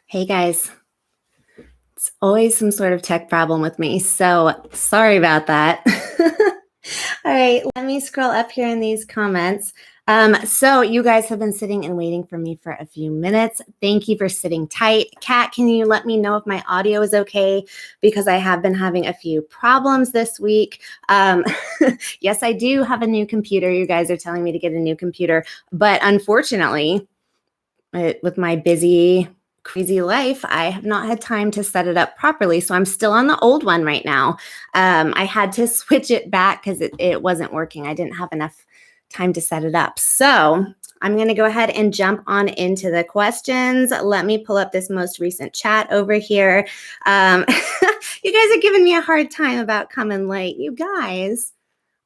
Hey guys, it's always some sort of tech problem with me, so sorry about that. All right, let me scroll up here in these comments. So you guys have been sitting and waiting for me for a few minutes. Thank you for sitting tight. Kat, can you let me know if my audio is okay? Because I have been having a few problems this week. Yes, I do have a new computer. You guys are telling me to get a new computer, but unfortunately, with my busy, crazy life, I have not had time to set it up properly. So I'm still on the old one right now. I had to switch it back because it wasn't working. I didn't have enough time to set it up. So I'm going to go ahead and jump on into the questions. Let me pull up this most recent chat over here. You guys are giving me a hard time about coming late. You guys,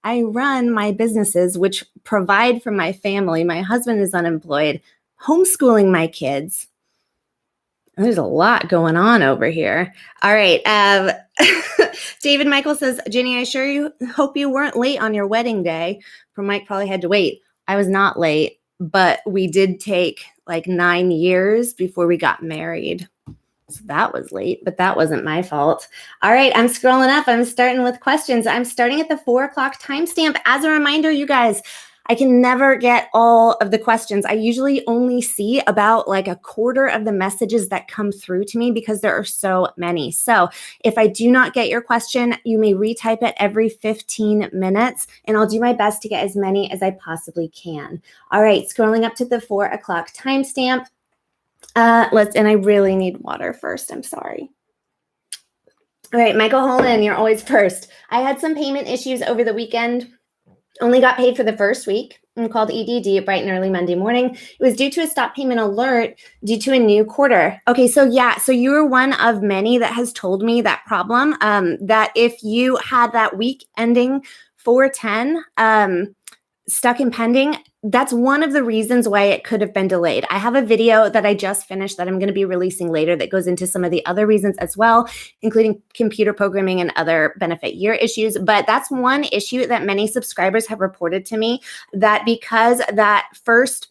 I run my businesses, which provide for my family. My husband is unemployed, homeschooling my kids. There's a lot going on over here. All right. David Michael says, Ginny, I sure hope you weren't late on your wedding day. For Mike probably had to wait. I was not late, but we did take like 9 years before we got married. So that was late, but that wasn't my fault. All right, I'm scrolling up. I'm starting with questions. I'm starting at the 4 o'clock timestamp. As a reminder, you guys, I can never get all of the questions. I usually only see about like a quarter of the messages that come through to me because there are so many. So if I do not get your question, you may retype it every 15 minutes, and I'll do my best to get as many as I possibly can. All right, scrolling up to the 4 o'clock timestamp. And I really need water first. I'm sorry. All right, Michael Holden, you're always first. I had some payment issues over the weekend. Only got paid for the first week. I'm called EDD bright and early Monday morning. It was due to a stop payment alert due to a new quarter. Okay, so you were one of many that has told me that problem, that if you had that week ending 4/10, stuck in pending, that's one of the reasons why it could have been delayed. I have a video that I just finished that I'm going to be releasing later that goes into some of the other reasons as well, including computer programming and other benefit year issues. But that's one issue that many subscribers have reported to me, that because that first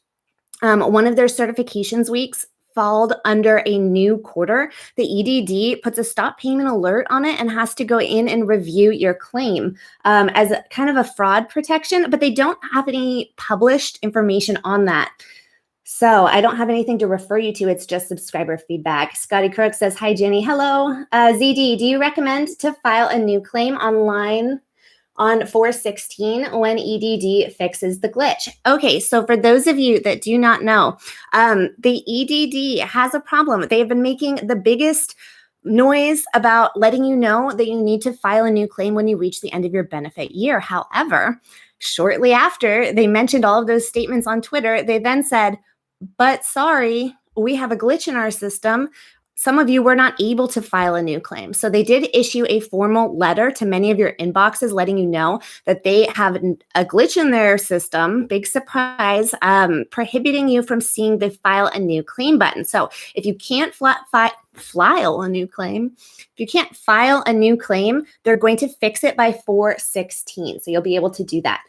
one of their certifications weeks falled under a new quarter, the EDD puts a stop payment alert on it and has to go in and review your claim as a kind of a fraud protection, but they don't have any published information on that. So I don't have anything to refer you to. It's just subscriber feedback. Scotty Crook says, hi, Jenny. Hello. ZD, do you recommend to file a new claim online on 4/16 when EDD fixes the glitch? Okay, so for those of you that do not know, the EDD has a problem. They have been making the biggest noise about letting you know that you need to file a new claim when you reach the end of your benefit year. However, shortly after they mentioned all of those statements on Twitter, they then said, but sorry, we have a glitch in our system. Some of you were not able to file a new claim. So they did issue a formal letter to many of your inboxes letting you know that they have a glitch in their system, big surprise, prohibiting you from seeing the file a new claim button. So if you can't file a new claim, if you can't file a new claim, they're going to fix it by 4/16. So you'll be able to do that.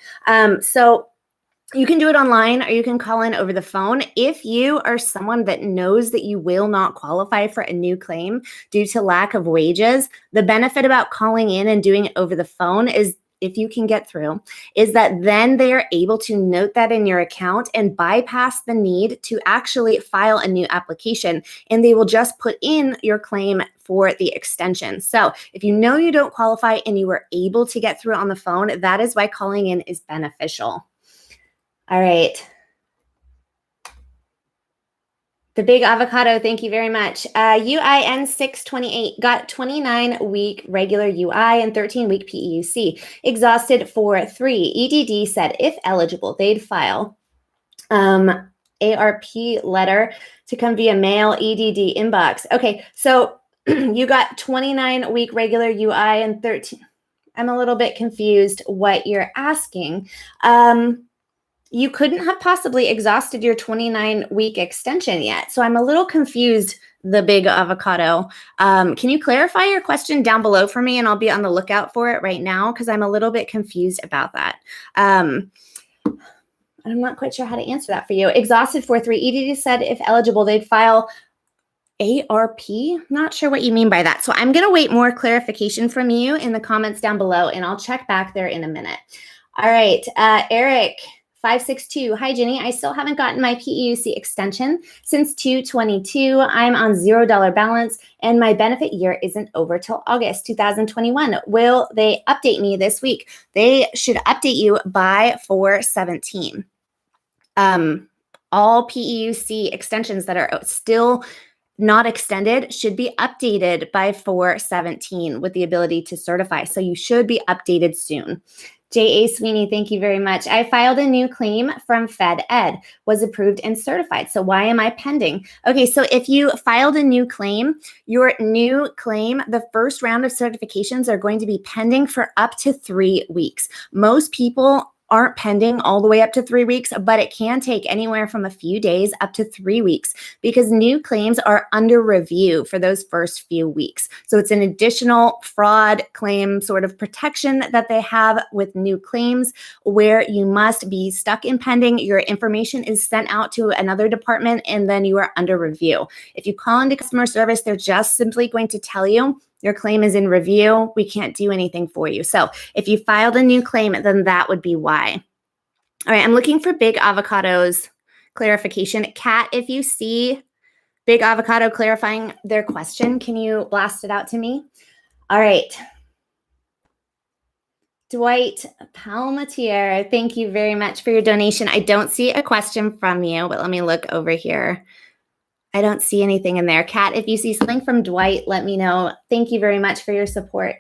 So you can do it online or you can call in over the phone. If you are someone that knows that you will not qualify for a new claim due to lack of wages, the benefit about calling in and doing it over the phone is, if you can get through, is that then they are able to note that in your account and bypass the need to actually file a new application. And they will just put in your claim for the extension. So if you know you don't qualify and you were able to get through on the phone, that is why calling in is beneficial. All right. The Big Avocado, thank you very much. UIN 628 got 29-week regular UI and 13-week PEUC. Exhausted for 3. EDD said if eligible, they'd file ARP letter to come via mail, EDD inbox. Okay, so you got 29-week regular UI and 13. I'm a little bit confused what you're asking. You couldn't have possibly exhausted your 29-week extension yet. So I'm a little confused, the Big Avocado. Can you clarify your question down below for me? And I'll be on the lookout for it right now because I'm a little bit confused about that. I'm not quite sure how to answer that for you. Exhausted for 3. EDD said if eligible, they'd file ARP? Not sure what you mean by that. So I'm going to wait more clarification from you in the comments down below, and I'll check back there in a minute. All right, Eric. 562. Hi, Ginny. I still haven't gotten my PEUC extension since 2/22. I'm on $0 balance and my benefit year isn't over till August 2021. Will they update me this week? They should update you by 4/17. All PEUC extensions that are still not extended should be updated by 4/17 with the ability to certify. So you should be updated soon. J.A. Sweeney, thank you very much. I filed a new claim from Fed Ed, was approved and certified. So why am I pending? Okay, so if you filed a new claim, your new claim, the first round of certifications are going to be pending for up to 3 weeks. Most people aren't pending all the way up to 3 weeks, but it can take anywhere from a few days up to 3 weeks because new claims are under review for those first few weeks. So it's an additional fraud claim sort of protection that they have with new claims where you must be stuck in pending. Your information is sent out to another department and then you are under review. If you call into customer service, they're just simply going to tell you your claim is in review. We can't do anything for you. So if you filed a new claim, then that would be why. All right, I'm looking for Big Avocado's clarification. Kat, if you see Big Avocado clarifying their question, can you blast it out to me? All right. Dwight Palmatier, thank you very much for your donation. I don't see a question from you, but let me look over here. I don't see anything in there. Kat, if you see something from Dwight, let me know. Thank you very much for your support.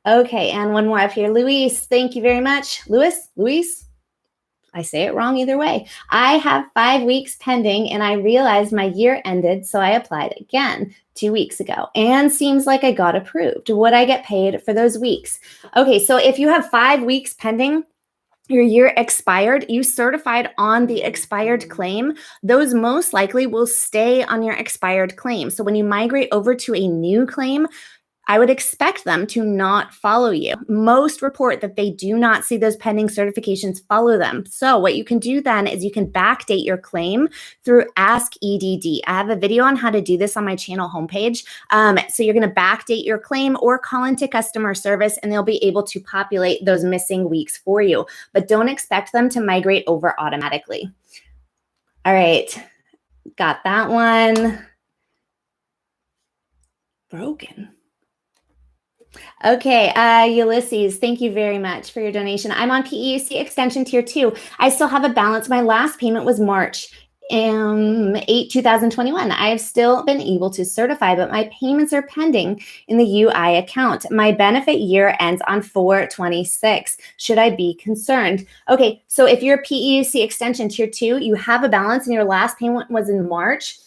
Okay, and one more up here. Luis, thank you very much. Luis? I say it wrong either way. I have 5 weeks pending and I realized my year ended, so I applied again 2 weeks ago and seems like I got approved. Would I get paid for those weeks? Okay, so if you have 5 weeks pending, your year expired, you certified on the expired claim, those most likely will stay on your expired claim. So when you migrate over to a new claim, I would expect them to not follow you. Most report that they do not see those pending certifications follow them. So what you can do then is you can backdate your claim through Ask Edd. I have a video on how to do this on my channel homepage. So you're going to backdate your claim or call into customer service and they'll be able to populate those missing weeks for you. But don't expect them to migrate over automatically. All right, got that one. Broken. Okay, Ulysses, thank you very much for your donation. I'm on PEUC extension tier 2. I still have a balance. My last payment was March 8, 2021. I have still been able to certify, but my payments are pending in the UI account. My benefit year ends on 4/26. Should I be concerned? Okay, so if you're PEUC extension tier 2, you have a balance and your last payment was in March,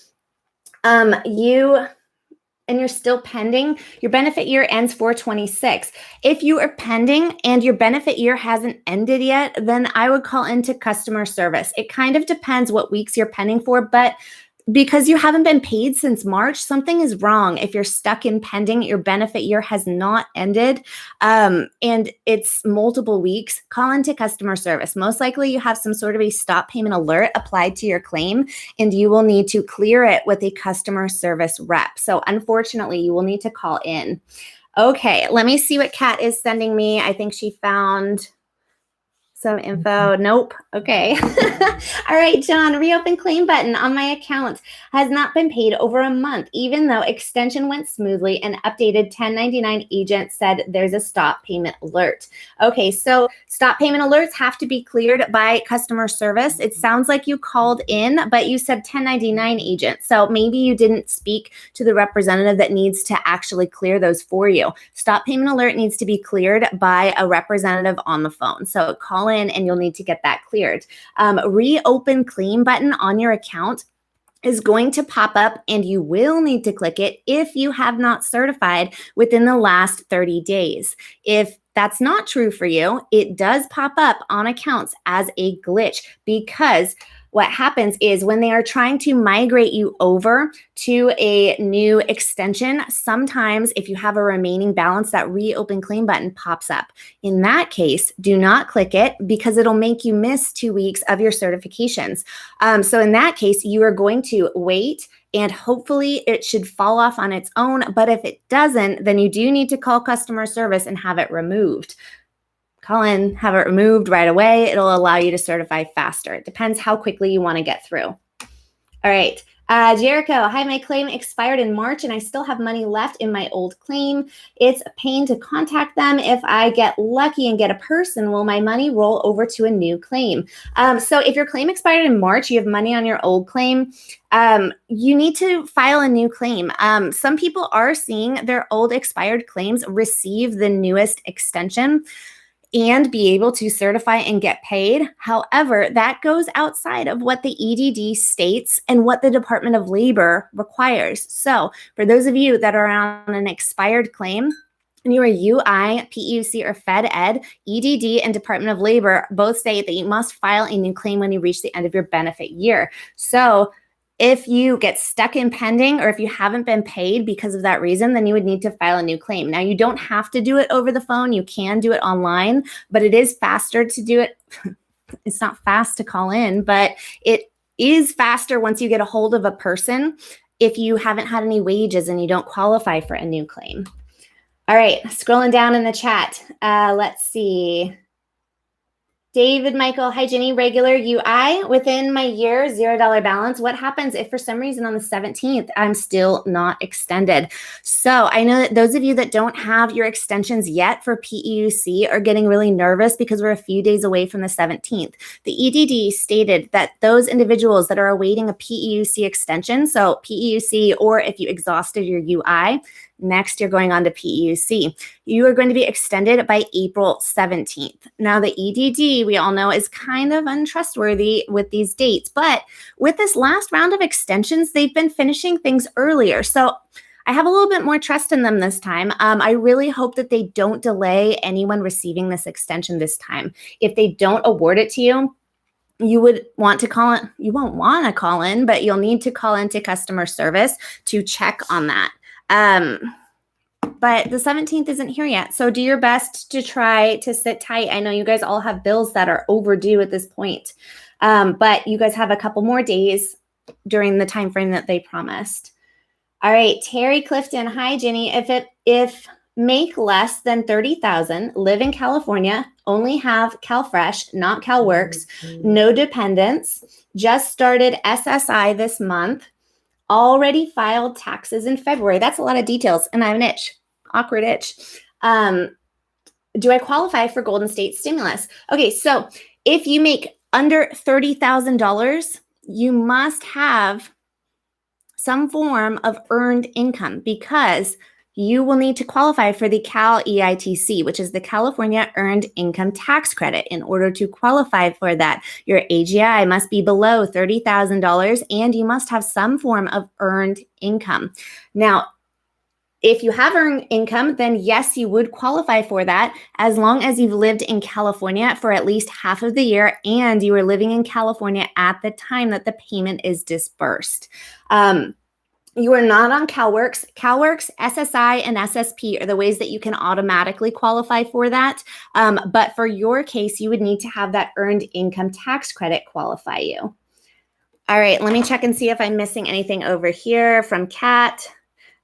and you're still pending, your benefit year ends 4/26. If you are pending and your benefit year hasn't ended yet, then I would call into customer service. It kind of depends what weeks you're pending for, but because you haven't been paid since March, something is wrong. If you're stuck in pending, your benefit year has not ended, and it's multiple weeks, call into customer service. Most likely you have some sort of a stop payment alert applied to your claim, and you will need to clear it with a customer service rep. So unfortunately, you will need to call in. Okay, let me see what Kat is sending me. I think she found some info. Nope. Okay. All right, John, reopen claim button on my account has not been paid over a month, even though extension went smoothly and updated 1099 agent said there's a stop payment alert. Okay, so stop payment alerts have to be cleared by customer service. It sounds like you called in, but you said 1099 agent. So maybe you didn't speak to the representative that needs to actually clear those for you. Stop payment alert needs to be cleared by a representative on the phone. So call in and you'll need to get that cleared. Reopen claim button on your account is going to pop up and you will need to click it if you have not certified within the last 30 days. If that's not true for you, it does pop up on accounts as a glitch because what happens is when they are trying to migrate you over to a new extension, sometimes if you have a remaining balance, that reopen claim button pops up. In that case, do not click it because it'll make you miss 2 weeks of your certifications. So in that case, you are going to wait and hopefully it should fall off on its own. But if it doesn't, then you do need to call customer service and have it removed. Call in, have it removed right away. It'll allow you to certify faster. It depends how quickly you want to get through. All right. Jericho, hi, my claim expired in March and I still have money left in my old claim. It's a pain to contact them. If I get lucky and get a person, will my money roll over to a new claim? So if your claim expired in March, you have money on your old claim, you need to file a new claim. Some people are seeing their old expired claims receive the newest extension and be able to certify and get paid. However, that goes outside of what the EDD states and what the Department of Labor requires. So for those of you that are on an expired claim, and you are UI, PUC, or Fed Ed, EDD and Department of Labor both state that you must file a new claim when you reach the end of your benefit year. So if you get stuck in pending or if you haven't been paid because of that reason, then you would need to file a new claim. Now, you don't have to do it over the phone. You can do it online, but it is faster to do it. It's not fast to call in, but it is faster once you get a hold of a person if you haven't had any wages and you don't qualify for a new claim. All right, scrolling down in the chat. Let's see. David Michael, hi Ginny, regular UI within my year, $0 balance. What happens if for some reason on the 17th, I'm still not extended? So I know that those of you that don't have your extensions yet for PEUC are getting really nervous because we're a few days away from the 17th. The EDD stated that those individuals that are awaiting a PEUC extension, so PEUC, or if you exhausted your UI, next, you're going on to PEUC. You are going to be extended by April 17th. Now, the EDD, we all know, is kind of untrustworthy with these dates. But with this last round of extensions, they've been finishing things earlier. So I have a little bit more trust in them this time. I really hope that they don't delay anyone receiving this extension this time. If they don't award it to you, you would want to call in. You won't want to call in, but you'll need to call into customer service to check on that. But the 17th isn't here yet. So do your best to try to sit tight. I know you guys all have bills that are overdue at this point. But you guys have a couple more days during the time frame that they promised. All right, Terry Clifton. Hi, Ginny. If make less than $30,000, live in California, only have CalFresh, not CalWorks, no dependents, just started SSI this month, already filed taxes in February. That's a lot of details, and I have an itch, awkward itch. Do I qualify for Golden State stimulus? Okay, so if you make under $30,000, you must have some form of earned income because you will need to qualify for the Cal EITC, which is the California Earned Income Tax Credit. In order to qualify for that, your AGI must be below $30,000 and you must have some form of earned income. Now, if you have earned income, then yes, you would qualify for that as long as you've lived in California for at least half of the year and you were living in California at the time that the payment is disbursed. You are not on CalWorks. CalWorks, SSI, and SSP are the ways that you can automatically qualify for that. But for your case, you would need to have that earned income tax credit qualify you. All right, let me check and see if I'm missing anything over here from Kat.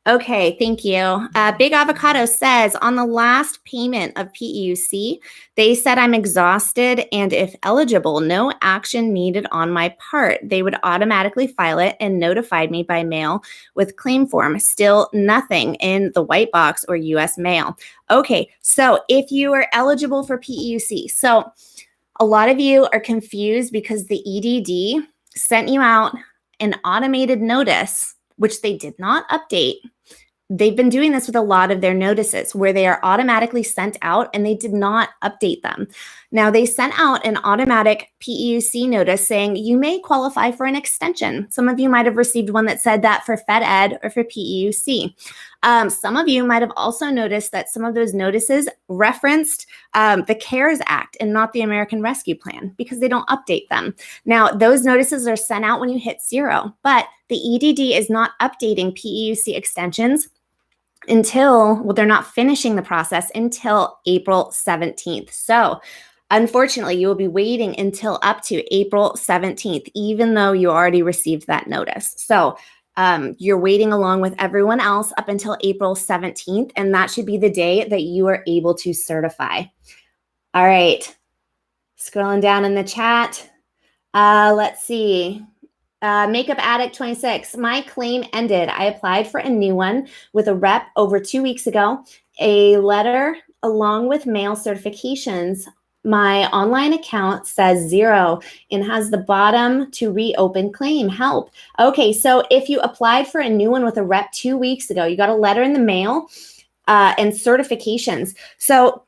Okay, thank you. Big Avocado says, on the last payment of PEUC, they said I'm exhausted and if eligible, no action needed on my part. They would automatically file it and notified me by mail with claim form. Still nothing in the white box or US mail. Okay, so if you are eligible for PEUC, so a lot of you are confused because the EDD sent you out an automated notice, which they did not update. They've been doing this with a lot of their notices where they are automatically sent out and they did not update them. Now, they sent out an automatic PEUC notice saying you may qualify for an extension. Some of you might have received one that said that for Fed Ed or for PEUC. Some of you might have also noticed that some of those notices referenced the CARES Act and not the American Rescue Plan because they don't update them. Now, those notices are sent out when you hit 0, but the EDD is not updating PEUC extensions until, well, they're not finishing the process until April 17th. So unfortunately, you will be waiting until up to April 17th, even though you already received that notice. So you're waiting along with everyone else up until April 17th, and that should be the day that you are able to certify. All right, scrolling down in the chat. Let's see. Makeup Addict 26. My claim ended. I applied for a new one with a rep over 2 weeks ago. A letter along with mail certifications. My online account says 0 and has the bottom to reopen claim. Help. Okay, so if you applied for a new one with a rep 2 weeks ago, you got a letter in the mail and certifications. So,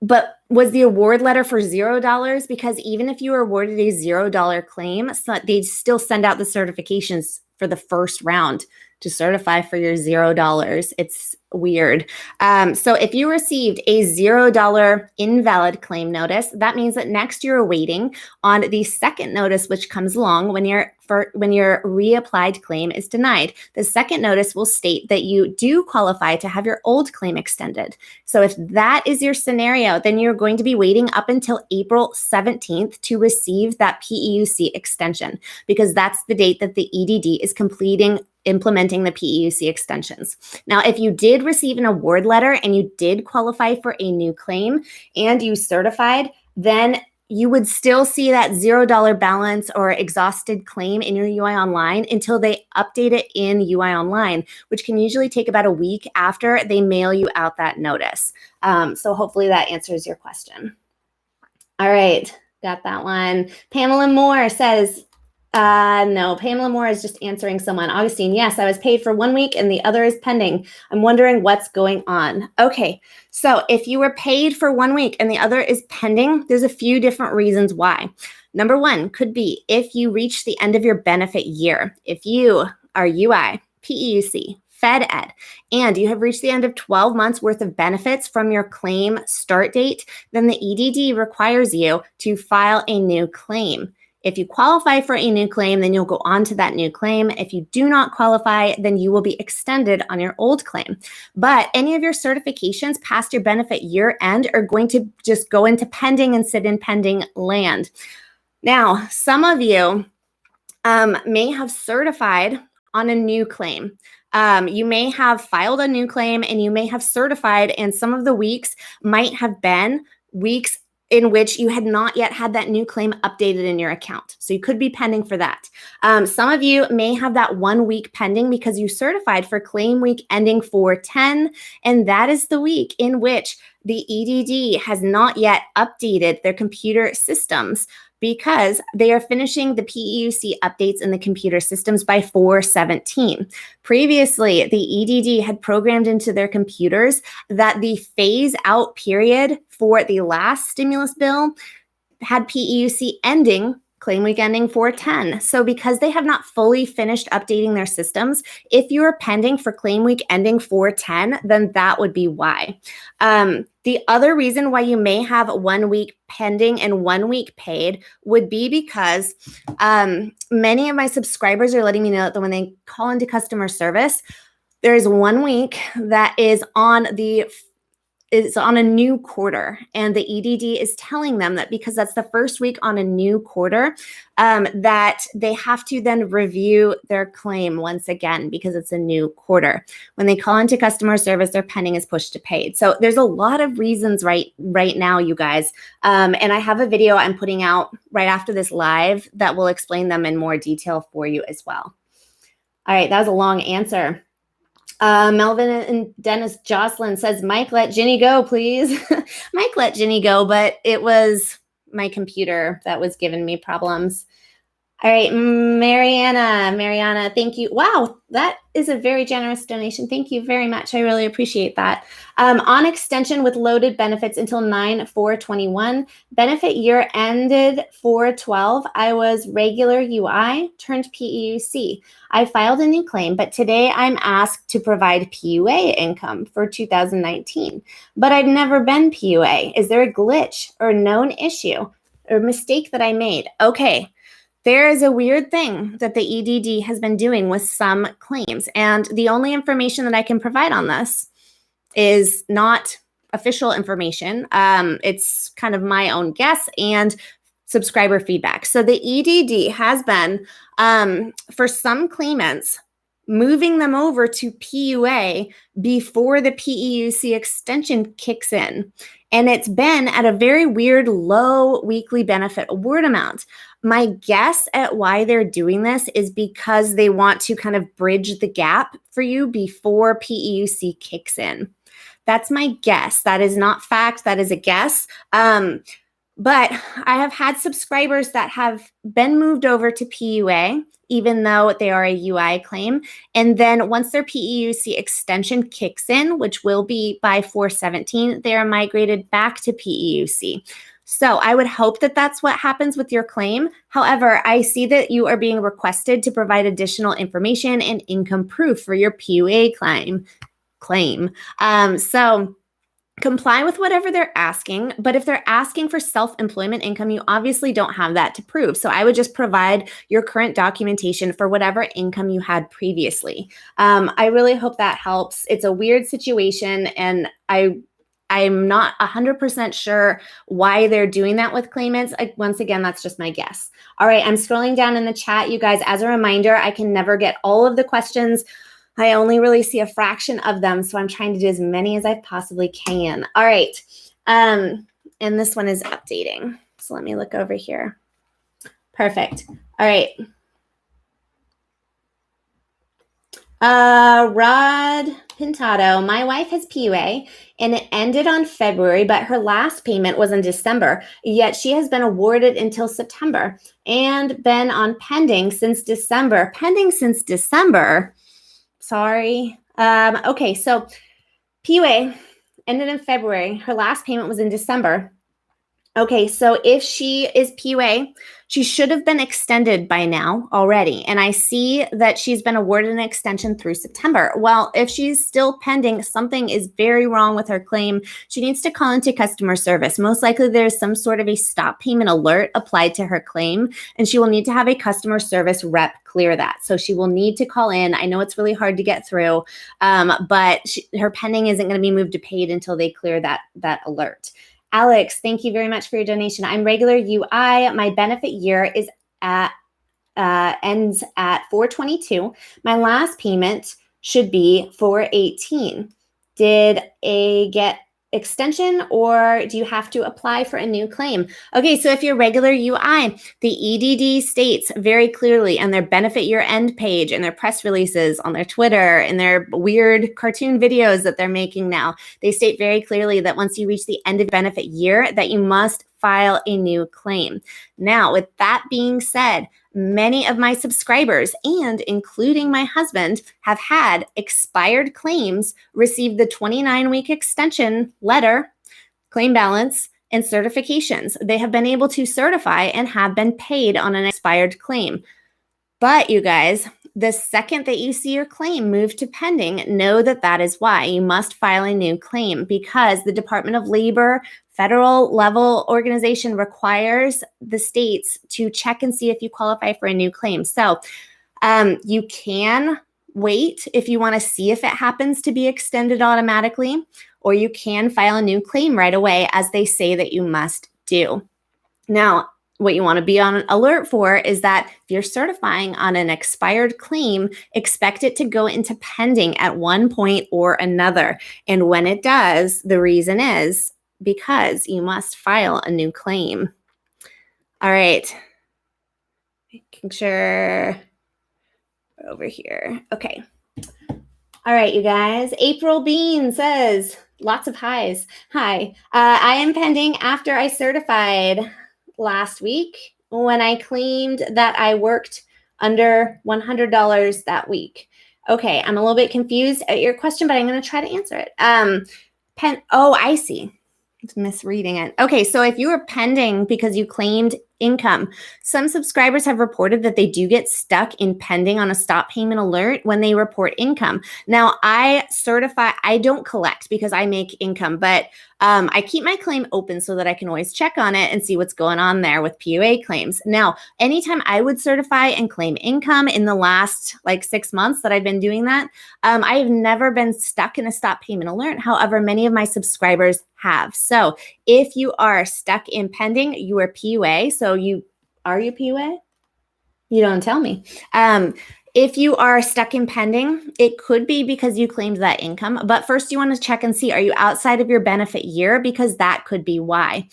but was the award letter for $0? Because even if you were awarded a $0 claim, they'd still send out the certifications for the first round to certify for your $0. It's weird. So if you received a $0 invalid claim notice, that means that next you're waiting on the second notice, which comes along when your reapplied claim is denied. The second notice will state that you do qualify to have your old claim extended. So if that is your scenario, then you're going to be waiting up until April 17th to receive that PEUC extension, because that's the date that the EDD is implementing the PEUC extensions. Now, if you did receive an award letter and you did qualify for a new claim and you certified, then you would still see that $0 balance or exhausted claim in your UI Online until they update it in UI Online, which can usually take about a week after they mail you out that notice. So hopefully that answers your question. All right, got that one. Pamela Moore says, no, Pamela Moore is just answering someone. Augustine, yes, I was paid for 1 week and the other is pending. I'm wondering what's going on. Okay, so if you were paid for 1 week and the other is pending, there's a few different reasons why. Number one could be if you reach the end of your benefit year. If you are UI, PEUC, Fed Ed, and you have reached the end of 12 months worth of benefits from your claim start date, then the EDD requires you to file a new claim. If you qualify for a new claim, then you'll go on to that new claim. If you do not qualify, then you will be extended on your old claim. But any of your certifications past your benefit year end are going to just go into pending and sit in pending land. Now, some of you may have certified on a new claim. You may have filed a new claim and you may have certified, and some of the weeks might have been weeks in which you had not yet had that new claim updated in your account. So you could be pending for that. Some of you may have that 1 week pending because you certified for claim week ending 4/10, and that is the week in which the EDD has not yet updated their computer systems because they are finishing the PEUC updates in the computer systems by 4/17. Previously, the EDD had programmed into their computers that the phase out period for the last stimulus bill had PEUC ending, claim week ending 4/10. So because they have not fully finished updating their systems, if you are pending for claim week ending 4/10, then that would be why. The other reason why you may have 1 week pending and 1 week paid would be because many of my subscribers are letting me know that when they call into customer service, there is 1 week that is on a new quarter, and the EDD is telling them that because that's the first week on a new quarter, that they have to then review their claim once again because it's a new quarter. When they call into customer service, their pending is pushed to paid. So there's a lot of reasons right now, you guys. And I have a video I'm putting out right after this live that will explain them in more detail for you as well. All right, that was a long answer. Melvin and Dennis Jocelyn says, Mike, let Ginny go, please. Mike, let Ginny go, but it was my computer that was giving me problems. All right, Mariana, thank you. Wow, that is a very generous donation. Thank you very much. I really appreciate that. On extension with loaded benefits until 9/4/21. Benefit year ended 4/12. I was regular UI, turned PEUC. I filed a new claim, but today I'm asked to provide PUA income for 2019. But I've never been PUA. Is there a glitch or known issue or mistake that I made? Okay. There is a weird thing that the EDD has been doing with some claims, and the only information that I can provide on this is not official information. It's kind of my own guess and subscriber feedback. So the EDD has been, for some claimants, moving them over to PUA before the PEUC extension kicks in. And it's been at a very weird low weekly benefit award amount. My guess at why they're doing this is because they want to kind of bridge the gap for you before PEUC kicks in. That's my guess. That is not fact. That is a guess. But I have had subscribers that have been moved over to PUA, even though they are a UI claim. And then once their PEUC extension kicks in, which will be by 4/17, they are migrated back to PEUC. So I would hope that that's what happens with your claim. However, I see that you are being requested to provide additional information and income proof for your PUA claim. So comply with whatever they're asking, but if they're asking for self-employment income, you obviously don't have that to prove. So I would just provide your current documentation for whatever income you had previously. I really hope that helps. It's a weird situation, and I'm not 100% sure why they're doing that with claimants. Once again, that's just my guess. All right, I'm scrolling down in the chat, you guys. As a reminder, I can never get all of the questions. I only really see a fraction of them, so I'm trying to do as many as I possibly can. All right, and this one is updating. So let me look over here. Perfect. All right. Rod Pintado, my wife has PUA and it ended on February, but her last payment was in December, yet she has been awarded until September and been on pending since December. Pending since December? Sorry. Okay, so PUA ended in February. Her last payment was in December. Okay, so if she is PUA, she should have been extended by now already. And I see that she's been awarded an extension through September. Well, if she's still pending, something is very wrong with her claim. She needs to call into customer service. Most likely there's some sort of a stop payment alert applied to her claim, and she will need to have a customer service rep clear that. So she will need to call in. I know it's really hard to get through, but her pending isn't going to be moved to paid until they clear that alert. Alex, thank you very much for your donation. I'm regular UI. My benefit year is ends at 4/22. My last payment should be 4/18. Did a get extension, or do you have to apply for a new claim? Okay, so if you're regular UI, the EDD states very clearly on their benefit year end page, and their press releases, on their Twitter, and their weird cartoon videos that they're making now, they state very clearly that once you reach the end of benefit year, that you must file a new claim. Now, with that being said, many of my subscribers, and including my husband, have had expired claims receive the 29-week extension letter, claim balance, and certifications. They have been able to certify and have been paid on an expired claim. But you guys, the second that you see your claim move to pending, know that that is why you must file a new claim, because the Department of Labor federal level organization requires the states to check and see if you qualify for a new claim. So you can wait if you want to see if it happens to be extended automatically, or you can file a new claim right away, as they say that you must do. Now, what you want to be on alert for is that if you're certifying on an expired claim, expect it to go into pending at one point or another. And when it does, the reason is because you must file a new claim. All right. Making sure we're over here. Okay. All right, you guys. April Bean says, lots of highs. Hi. I am pending after I certified last week. when I claimed that I worked under $100 that week. Okay, I'm a little bit confused at your question, but I'm going to try to answer it. Oh, I see. It's misreading it. Okay, so if you were pending because you claimed income, some subscribers have reported that they do get stuck in pending on a stop payment alert when they report income. Now, I don't collect because I make income, but I keep my claim open so that I can always check on it and see what's going on there with PUA claims. Now, anytime I would certify and claim income in the last like 6 months that I've been doing that, I have never been stuck in a stop payment alert. However, many of my subscribers have. So if you are stuck in pending, you are PUA. So are you PUA? You don't tell me. If you are stuck in pending, it could be because you claimed that income. But first, you want to check and see, are you outside of your benefit year? Because that could be why.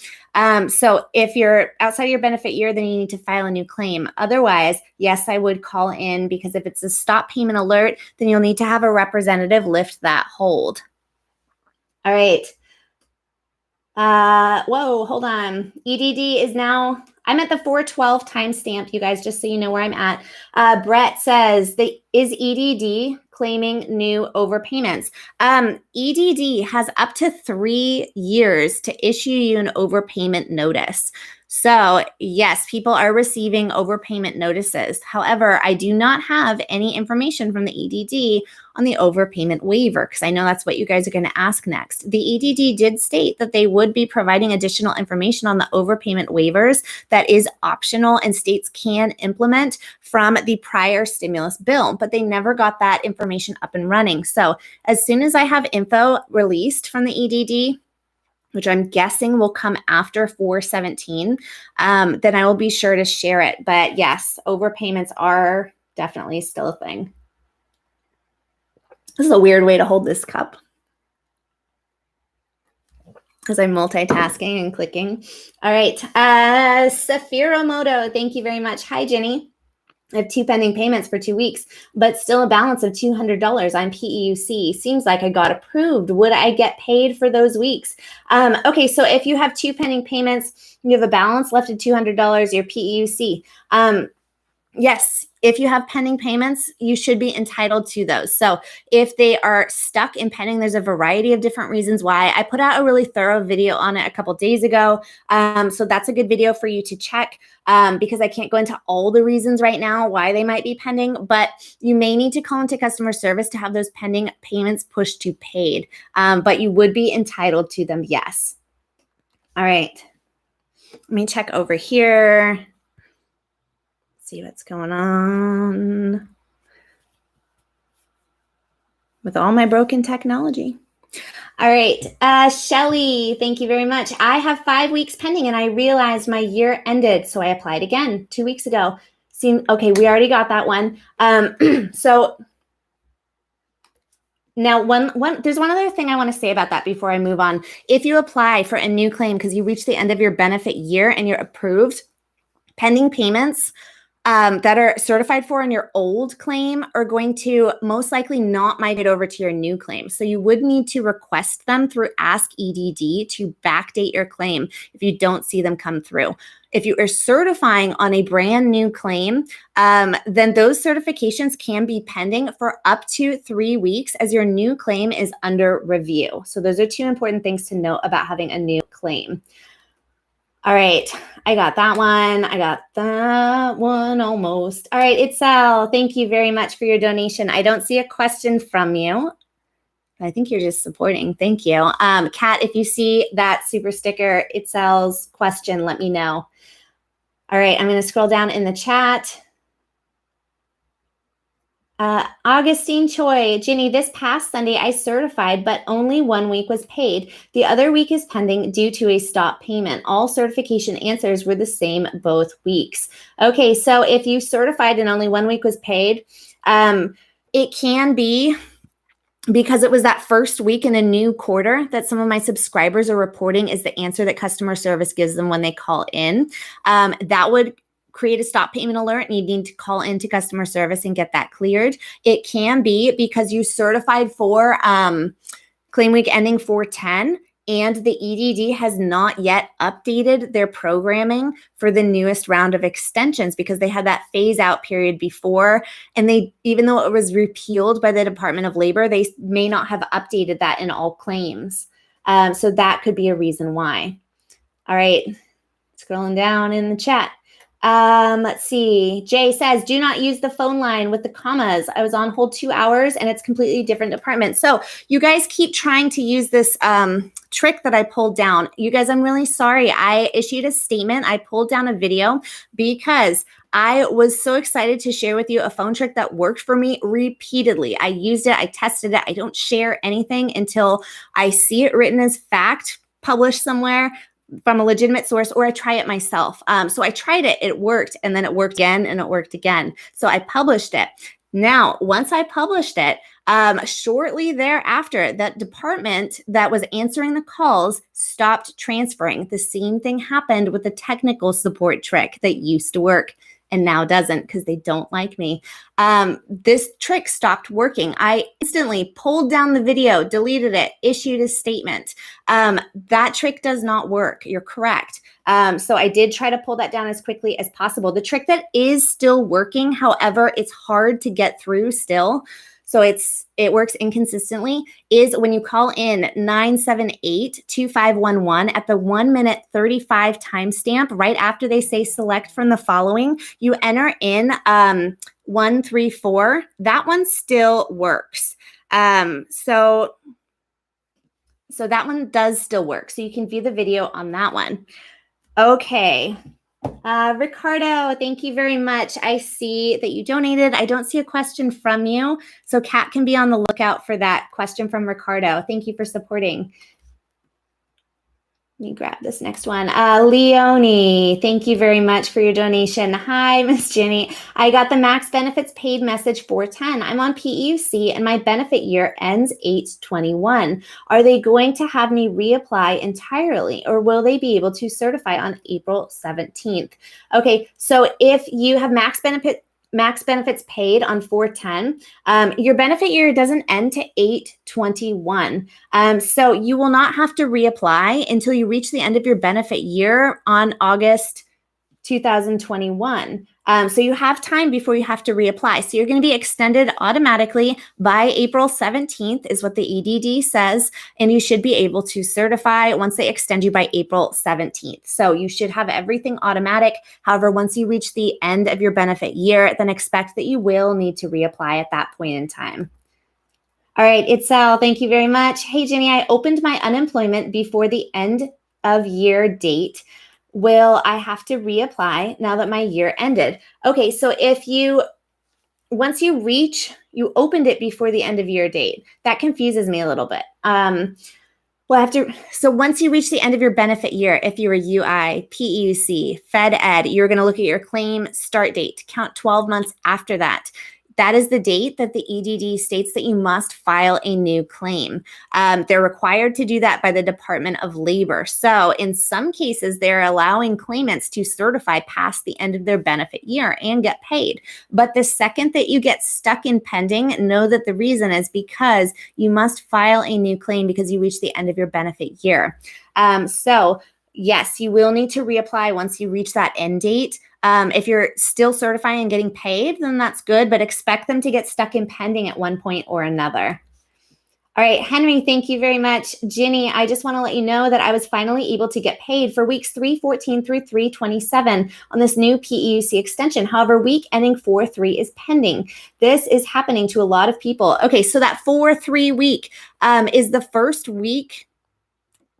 So if you're outside of your benefit year, then you need to file a new claim. Otherwise, yes, I would call in, because if it's a stop payment alert, then you'll need to have a representative lift that hold. All right. Whoa, hold on. EDD is now, I'm at the 412 timestamp, you guys, just so you know where I'm at. Brett says, is EDD claiming new overpayments? EDD has up to 3 years to issue you an overpayment notice. So yes, people are receiving overpayment notices. However, I do not have any information from the EDD on the overpayment waiver, because I know that's what you guys are going to ask next. The EDD did state that they would be providing additional information on the overpayment waivers that is optional and states can implement from the prior stimulus bill, but they never got that information up and running. So as soon as I have info released from the EDD, which I'm guessing will come after 4/17, then I will be sure to share it. But yes, overpayments are definitely still a thing. This is a weird way to hold this cup, because I'm multitasking and clicking. All right. Safiro Moto, thank you very much. Hi, Ginny. I have 2 pending payments for 2 weeks, but still a balance of $200 on PEUC. Seems like I got approved. Would I get paid for those weeks? Okay, so if you have 2 pending payments, you have a balance left of $200, your PEUC. Yes, if you have pending payments, you should be entitled to those. So if they are stuck in pending, there's a variety of different reasons why. I put out a really thorough video on it a couple days ago. So that's a good video for you to check, because I can't go into all the reasons right now why they might be pending, but you may need to call into customer service to have those pending payments pushed to paid. But you would be entitled to them, yes. All right. Let me check over here. See what's going on with all my broken technology. All right, Shelly, thank you very much. I have 5 weeks pending and I realized my year ended, so I applied again 2 weeks ago. Okay, we already got that one. So now there's one other thing I want to say about that before I move on. If you apply for a new claim because you reach the end of your benefit year and you're approved, pending payments that are certified for in your old claim are going to most likely not migrate over to your new claim. So you would need to request them through Ask Edd to backdate your claim if you don't see them come through. If you are certifying on a brand new claim, then those certifications can be pending for up to 3 weeks as your new claim is under review. So those are 2 important things to note about having a new claim. All right, I got that one. I got that one almost. All right, Itzel, thank you very much for your donation. I don't see a question from you. I think you're just supporting. Thank you. Kat, if you see that super sticker, Itzel's question, let me know. All right, I'm going to scroll down in the chat. Augustine Choi, Ginny, this past Sunday I certified, but only 1 week was paid. The other week is pending due to a stop payment. All certification answers were the same both weeks. Okay, so if you certified and only 1 week was paid, it can be because it was that first week in a new quarter that some of my subscribers are reporting is the answer that customer service gives them when they call in. That would create a stop payment alert and you need to call into customer service and get that cleared. It can be because you certified for claim week ending 4/10 and the EDD has not yet updated their programming for the newest round of extensions because they had that phase out period before. And they, even though it was repealed by the Department of Labor, they may not have updated that in all claims. So that could be a reason why. All right, scrolling down in the chat. Let's see. Jay says, do not use the phone line with the commas. I was on hold 2 hours and it's completely different department. So you guys keep trying to use this trick that I pulled down. You guys, I'm really sorry. I issued a statement. I pulled down a video because I was so excited to share with you a phone trick that worked for me repeatedly. I used it. I tested it. I don't share anything until I see it written as fact, published somewhere from a legitimate source, or I try it myself. So I tried it, it worked, and then it worked again, and it worked again. So I published it. Now, once I published it, shortly thereafter, that department that was answering the calls stopped transferring. The same thing happened with the technical support trick that used to work and now doesn't because they don't like me. This trick stopped working. I instantly pulled down the video, deleted it, issued a statement. That trick does not work. You're correct. So I did try to pull that down as quickly as possible. The trick that is still working, however, it's hard to get through still. So it works inconsistently, is when you call in 978-2511 at the 1:35 timestamp, right after they say select from the following, you enter in 134. That one still works. So that one does still work. So you can view the video on that one. Okay. Ricardo, thank you very much. I see that you donated. I don't see a question from you. So Kat can be on the lookout for that question from Ricardo. Thank you for supporting. Let me grab this next one. Leonie, thank you very much for your donation. Hi, Miss Ginny. I got the max benefits paid message 410. I'm on PUC and my benefit year ends 8/21. Are they going to have me reapply entirely or will they be able to certify on April 17th? Okay, so if you have max benefits paid on 410, your benefit year doesn't end to 8/21. So you will not have to reapply until you reach the end of your benefit year on August 2021. So you have time before you have to reapply. So you're going to be extended automatically by April 17th is what the EDD says, and you should be able to certify once they extend you by April 17th. So you should have everything automatic. However, once you reach the end of your benefit year, then expect that you will need to reapply at that point in time. All right, Itzel, thank you very much. Hey, Ginny, I opened my unemployment before the end of year date. Will I have to reapply now that my year ended? Okay, so once you opened it before the end of year date, that confuses me a little bit. So once you reach the end of your benefit year, if you're a UI, PEUC, Fed Ed, you're going to look at your claim start date, count 12 months after that. That is the date that the EDD states that you must file a new claim. They're required to do that by the Department of Labor. So in some cases, they're allowing claimants to certify past the end of their benefit year and get paid. But the second that you get stuck in pending, know that the reason is because you must file a new claim because you reach the end of your benefit year. So yes, you will need to reapply once you reach that end date. If you're still certifying and getting paid, then that's good, but expect them to get stuck in pending at one point or another. All right, Henry, thank you very much. Ginny, I just want to let you know that I was finally able to get paid for weeks 314 through 327 on this new PEUC extension. However, week ending 4/3 is pending. This is happening to a lot of people. Okay, so that 4/3 week is the first week.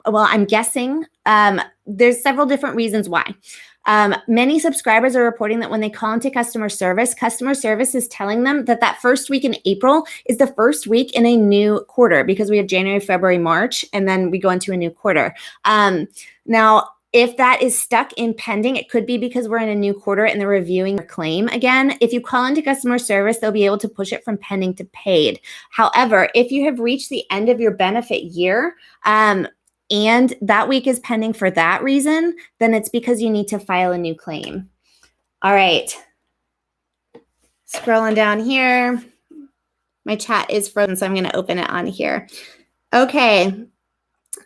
Well, I'm guessing there's several different reasons why. Many subscribers are reporting that when they call into customer service is telling them that that first week in April is the first week in a new quarter because we have January, February, March, and then we go into a new quarter. Now, if that is stuck in pending, it could be because we're in a new quarter and they're reviewing your claim again. If you call into customer service, they'll be able to push it from pending to paid. However, if you have reached the end of your benefit year, and that week is pending for that reason, then it's because you need to file a new claim. All right. Scrolling down here. My chat is frozen, so I'm going to open it on here. Okay.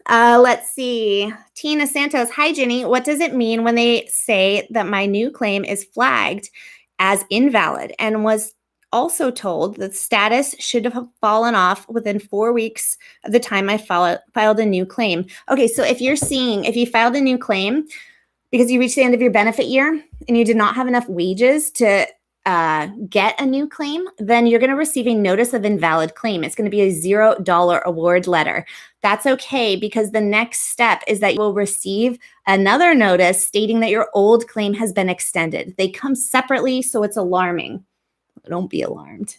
Let's see. Tina Santos. Hi, Ginny. What does it mean when they say that my new claim is flagged as invalid and was also told that status should have fallen off within 4 weeks of the time I filed a new claim? Okay, so if you filed a new claim because you reached the end of your benefit year and you did not have enough wages to get a new claim, then you're going to receive a notice of invalid claim. It's going to be a $0 award letter. That's okay, because the next step is that you will receive another notice stating that your old claim has been extended. They come separately, so it's alarming. Don't be alarmed.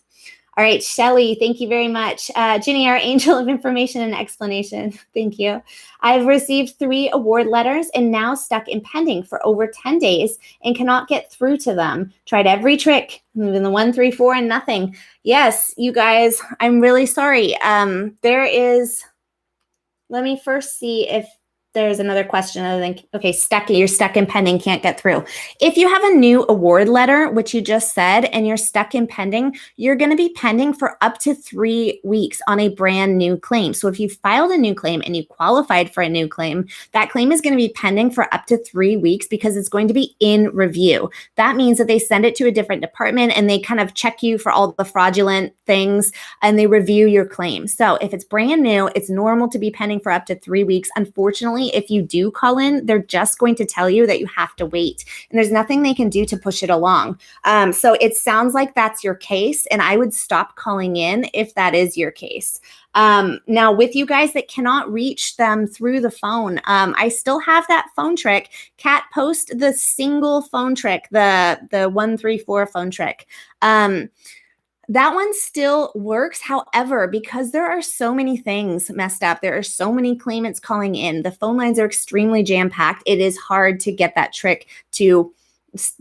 All right, Shelly, thank you very much. Ginny, our angel of information and explanation. Thank you. I've received 3 award letters and now stuck in pending for over 10 days and cannot get through to them. Tried every trick, moving the 1, 3, 4, and nothing. Yes, you guys, I'm really sorry. Let me first see if there's another question other than, okay, you're stuck in pending, can't get through. If you have a new award letter, which you just said, and you're stuck in pending, you're going to be pending for up to 3 weeks on a brand new claim. So if you filed a new claim and you qualified for a new claim, that claim is going to be pending for up to 3 weeks because it's going to be in review. That means that they send it to a different department and they kind of check you for all the fraudulent things and they review your claim. So if it's brand new, it's normal to be pending for up to 3 weeks. Unfortunately, if you do call in, they're just going to tell you that you have to wait, and there's nothing they can do to push it along. So it sounds like that's your case, and I would stop calling in if that is your case. Now, with you guys that cannot reach them through the phone, I still have that phone trick. Kat, post the single phone trick, the 134 phone trick. That one still works. However, because there are so many things messed up, there are so many claimants calling in, the phone lines are extremely jam-packed. It is hard to get that trick to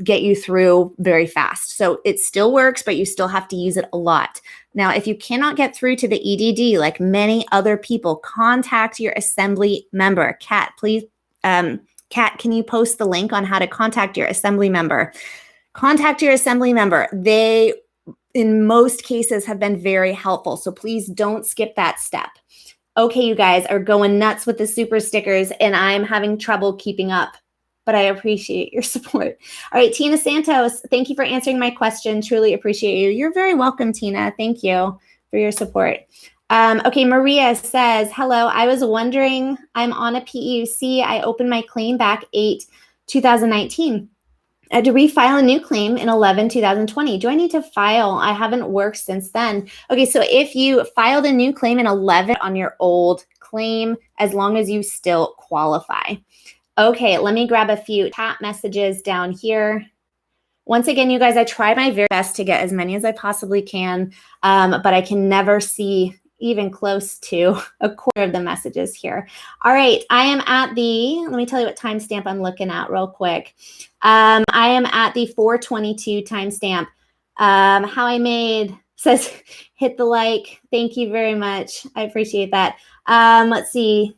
get you through very fast. So it still works, but you still have to use it a lot. Now, if you cannot get through to the EDD, like many other people, contact your assembly member. Kat, please, Kat, can you post the link on how to contact your assembly member? Contact your assembly member. They, in most cases, have been very helpful. So please don't skip that step. Okay, you guys are going nuts with the super stickers and I'm having trouble keeping up, but I appreciate your support. All right, Tina Santos, thank you for answering my question. Truly appreciate you. You're very welcome, Tina. Thank you for your support. Okay, Maria says, hello, I was wondering, I'm on a PUC. I opened my claim back 8/2019. I had to refile a new claim in 11/2020. Do I need to file? I haven't worked since then. Okay, so if you filed a new claim in 11 on your old claim, as long as you still qualify. Okay, let me grab a few chat messages down here. Once again, you guys, I try my very best to get as many as I possibly can, but I can never see even close to a quarter of the messages here. All right, I am at let me tell you what timestamp I'm looking at real quick. I am at the 4:22 timestamp. How I made says, hit the like. Thank you very much. I appreciate that. Let's see.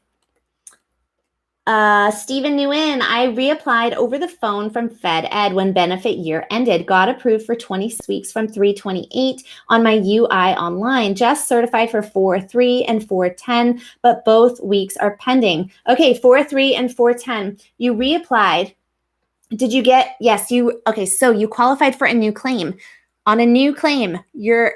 Stephen Nguyen, I reapplied over the phone from FedEd when benefit year ended. Got approved for 26 weeks from 3/28 on my UI online. Just certified for 4/3 and 4/10, but both weeks are pending. Okay, 4/3 and 4/10. You reapplied. Did you get, yes, okay, so you qualified for a new claim. On a new claim, your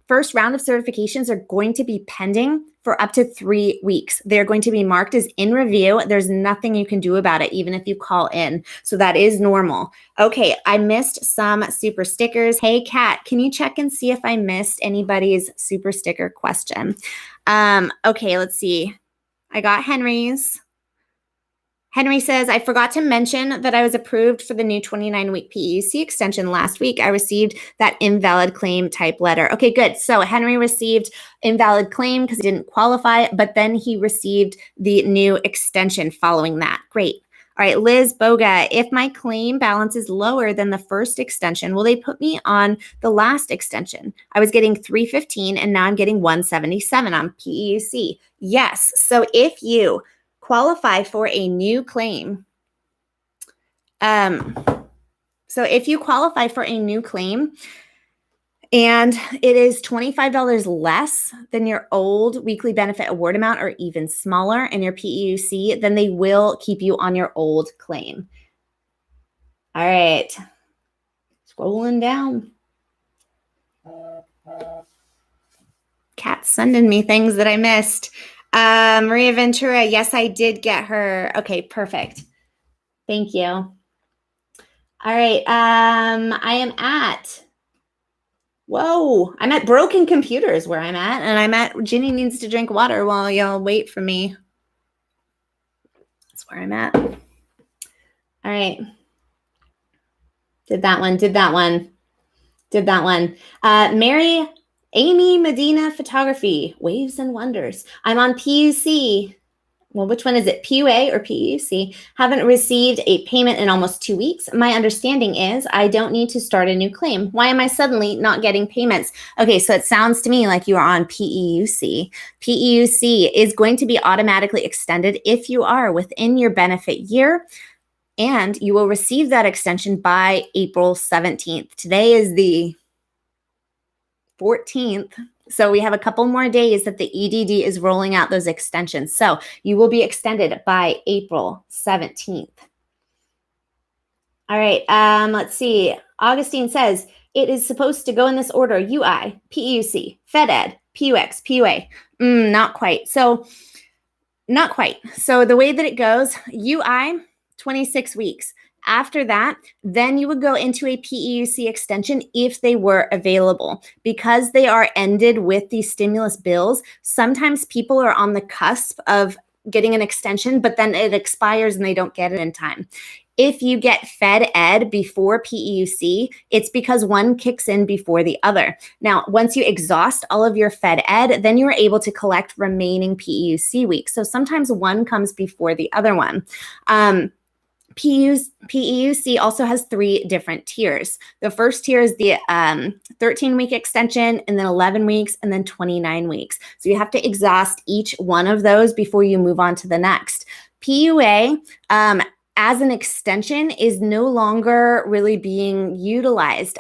first round of certifications are going to be pending for up to 3 weeks. They're going to be marked as in review. There's nothing you can do about it, even if you call in. So that is normal. Okay, I missed some super stickers. Hey, Kat, can you check and see if I missed anybody's super sticker question? Okay, let's see. I got Henry's. Henry says, I forgot to mention that I was approved for the new 29-week PUC extension last week. I received that invalid claim type letter. Okay, good. So Henry received invalid claim because he didn't qualify, but then he received the new extension following that. Great. All right, Liz Boga, if my claim balance is lower than the first extension, will they put me on the last extension? I was getting $315 and now I'm getting $177 on PUC. Yes. So if you qualify for a new claim. So if you qualify for a new claim and it is $25 less than your old weekly benefit award amount or even smaller in your PEUC, then they will keep you on your old claim. All right, scrolling down. Cat's sending me things that I missed. Maria Ventura, yes, I did get her. Okay, perfect. Thank you. All right, I am at, I'm at broken computers where I'm at, and I'm at Ginny needs to drink water while y'all wait for me. That's where I'm at. All right. Did that one. Mary Amy Medina Photography, Waves and Wonders. I'm on PUC. Well, which one is it? PUA or PUC? Haven't received a payment in almost 2 weeks. My understanding is I don't need to start a new claim. Why am I suddenly not getting payments? Okay, so it sounds to me like you are on PEUC. PEUC is going to be automatically extended if you are within your benefit year, and you will receive that extension by April 17th. Today is the 14th. So we have a couple more days that the EDD is rolling out those extensions. So you will be extended by April 17th. All right, let's see. Augustine says, it is supposed to go in this order: UI, PEUC, FedEd, PUX, PUA. Not quite. So the way that it goes, UI, 26 weeks. After that, then you would go into a PEUC extension if they were available. Because they are ended with these stimulus bills, sometimes people are on the cusp of getting an extension, but then it expires and they don't get it in time. If you get Fed Ed before PEUC, it's because one kicks in before the other. Now, once you exhaust all of your Fed Ed, then you're able to collect remaining PEUC weeks. So sometimes one comes before the other one. PEUC also has 3 different tiers. The first tier is the 13-week extension, and then 11 weeks, and then 29 weeks. So you have to exhaust each one of those before you move on to the next. PUA, as an extension, is no longer really being utilized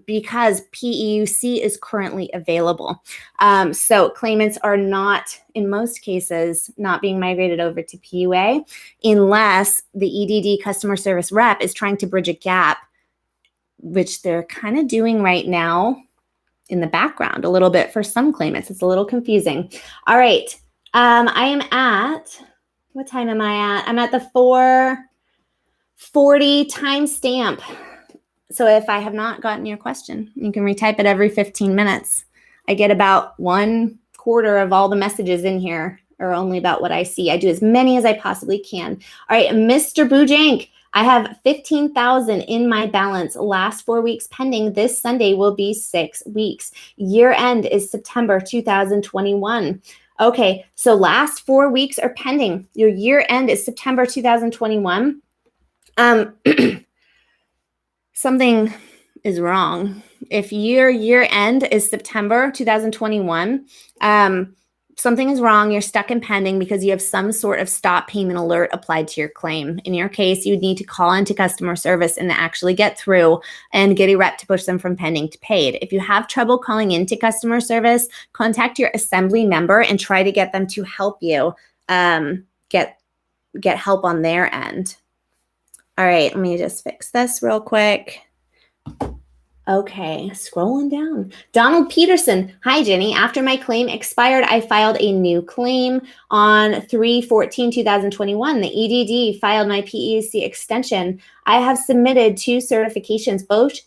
because PEUC is currently available. So claimants are not, in most cases, not being migrated over to PUA unless the EDD customer service rep is trying to bridge a gap, which they're kind of doing right now in the background a little bit for some claimants. It's a little confusing. All right. I am at, what time am I at? I'm at the 4:40 timestamp. So if I have not gotten your question, you can retype it every 15 minutes. I get about 1/4 of all the messages in here, or only about what I see. I do as many as I possibly can. All right, Mr. Bujank, I have 15,000 in my balance. Last 4 weeks pending. This Sunday will be 6 weeks. Year end is September 2021. Okay, so last 4 weeks are pending. Your year end is September 2021. Something is wrong. If your year end is September 2021, something is wrong. You're stuck in pending because you have some sort of stop payment alert applied to your claim. In your case, you would need to call into customer service and actually get through and get a rep to push them from pending to paid. If you have trouble calling into customer service, contact your assembly member and try to get them to help you get help on their end. All right, let me just fix this real quick. Okay, scrolling down. Donald Peterson. Hi, Ginny. After my claim expired, I filed a new claim on 3/14/2021. The EDD filed my PEUC extension. I have submitted 2 certifications,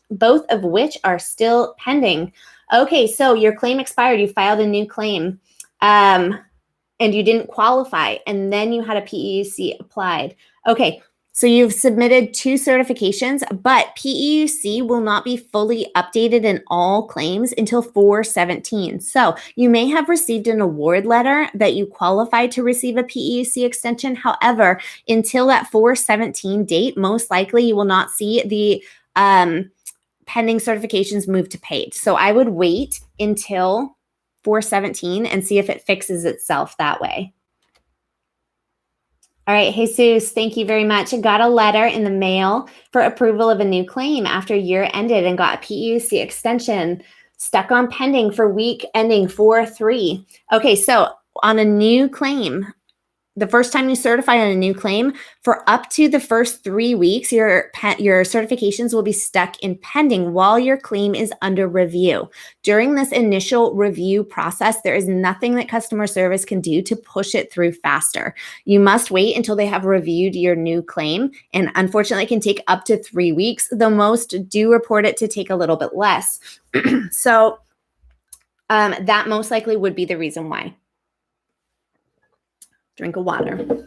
both of which are still pending. Okay, so your claim expired. You filed a new claim, and you didn't qualify, and then you had a PEUC applied. Okay. So you've submitted 2 certifications, but PEUC will not be fully updated in all claims until 4/17. So you may have received an award letter that you qualify to receive a PEUC extension. However, until that 4/17 date, most likely you will not see the pending certifications move to paid. So I would wait until 4/17 and see if it fixes itself that way. All right, Jesus, thank you very much. I got a letter in the mail for approval of a new claim after year ended and got a PEUC extension. Stuck on pending for week ending 4/3. Okay, so on a new claim, the first time you certify on a new claim, for up to the first 3 weeks, your certifications will be stuck in pending while your claim is under review. During this initial review process, there is nothing that customer service can do to push it through faster. You must wait until they have reviewed your new claim, and unfortunately, it can take up to 3 weeks, though most do report it to take a little bit less. So that most likely would be the reason why. Drink of water.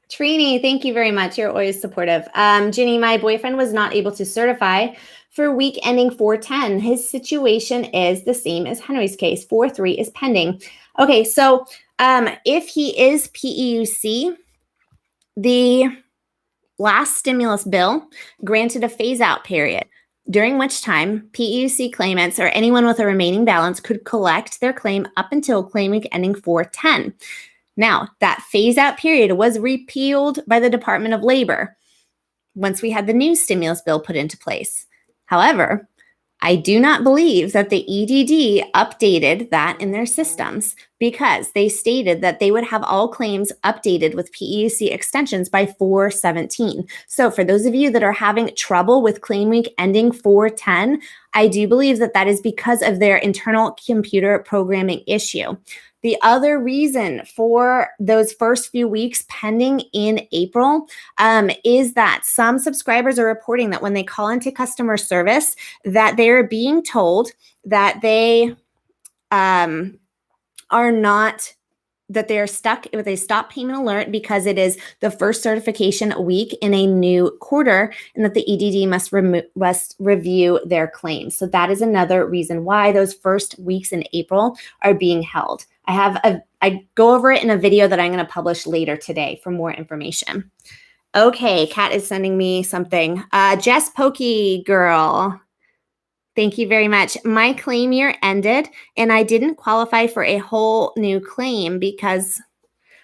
Trini, thank you very much. You're always supportive. Ginny, my boyfriend was not able to certify for week ending 4/10. His situation is the same as Henry's case. 4/3 is pending. Okay, so if he is PEUC, the last stimulus bill granted a phase-out period, during which time PEUC claimants or anyone with a remaining balance could collect their claim up until claim week ending 4/10. Now, that phase-out period was repealed by the Department of Labor once we had the new stimulus bill put into place. However, I do not believe that the EDD updated that in their systems because they stated that they would have all claims updated with PEUC extensions by 4/17. So for those of you that are having trouble with claim week ending 4/10, I do believe that that is because of their internal computer programming issue. The other reason for those first few weeks pending in April is that some subscribers are reporting that when they call into customer service, that they're being told that they are not, that they're stuck with a stop payment alert because it is the first certification week in a new quarter and that the EDD must review their claims. So that is another reason why those first weeks in April are being held. I go over it in a video that I'm going to publish later today for more information. Okay, Kat is sending me something. Jess Pokey girl. Thank you very much. My claim year ended and I didn't qualify for a whole new claim because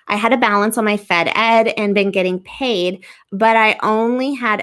I had a balance on my Fed Ed and been getting paid, but I only had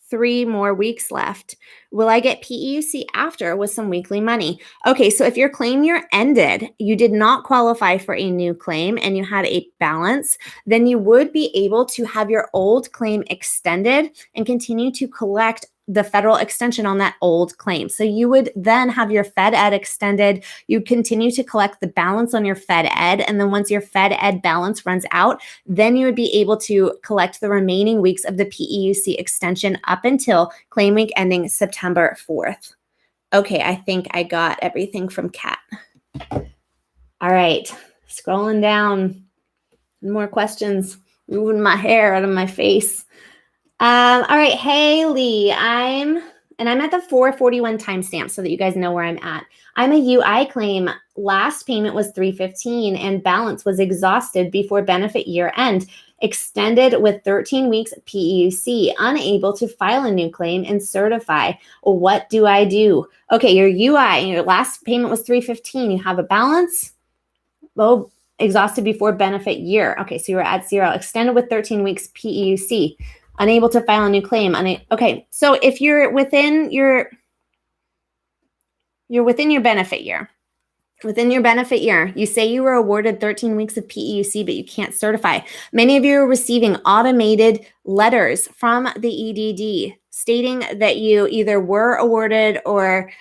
3 more weeks left. Will I get PEUC after with some weekly money? Okay, so if your claim year ended, you did not qualify for a new claim and you had a balance, then you would be able to have your old claim extended and continue to collect the federal extension on that old claim. So you would then have your Fed Ed extended. You continue to collect the balance on your Fed Ed. And then once your Fed Ed balance runs out, then you would be able to collect the remaining weeks of the PEUC extension up until claim week ending September 4th. Okay, I think I got everything from Kat. All right, scrolling down. More questions. Moving my hair out of my face. All right, Haley, I'm at the 441 timestamp so that you guys know where I'm at. I'm a UI claim. Last payment was $315 and balance was exhausted before benefit year end. Extended with 13 weeks PEUC. Unable to file a new claim and certify. Well, what do I do? Okay, your UI, your last payment was $315. You have a balance. Well, exhausted before benefit year. Okay, so you were at 0. Extended with 13 weeks PEUC. Unable to file a new claim. Okay, so if you're within your benefit year. Within your benefit year, you say you were awarded 13 weeks of PEUC, but you can't certify. Many of you are receiving automated letters from the EDD stating that you either were awarded or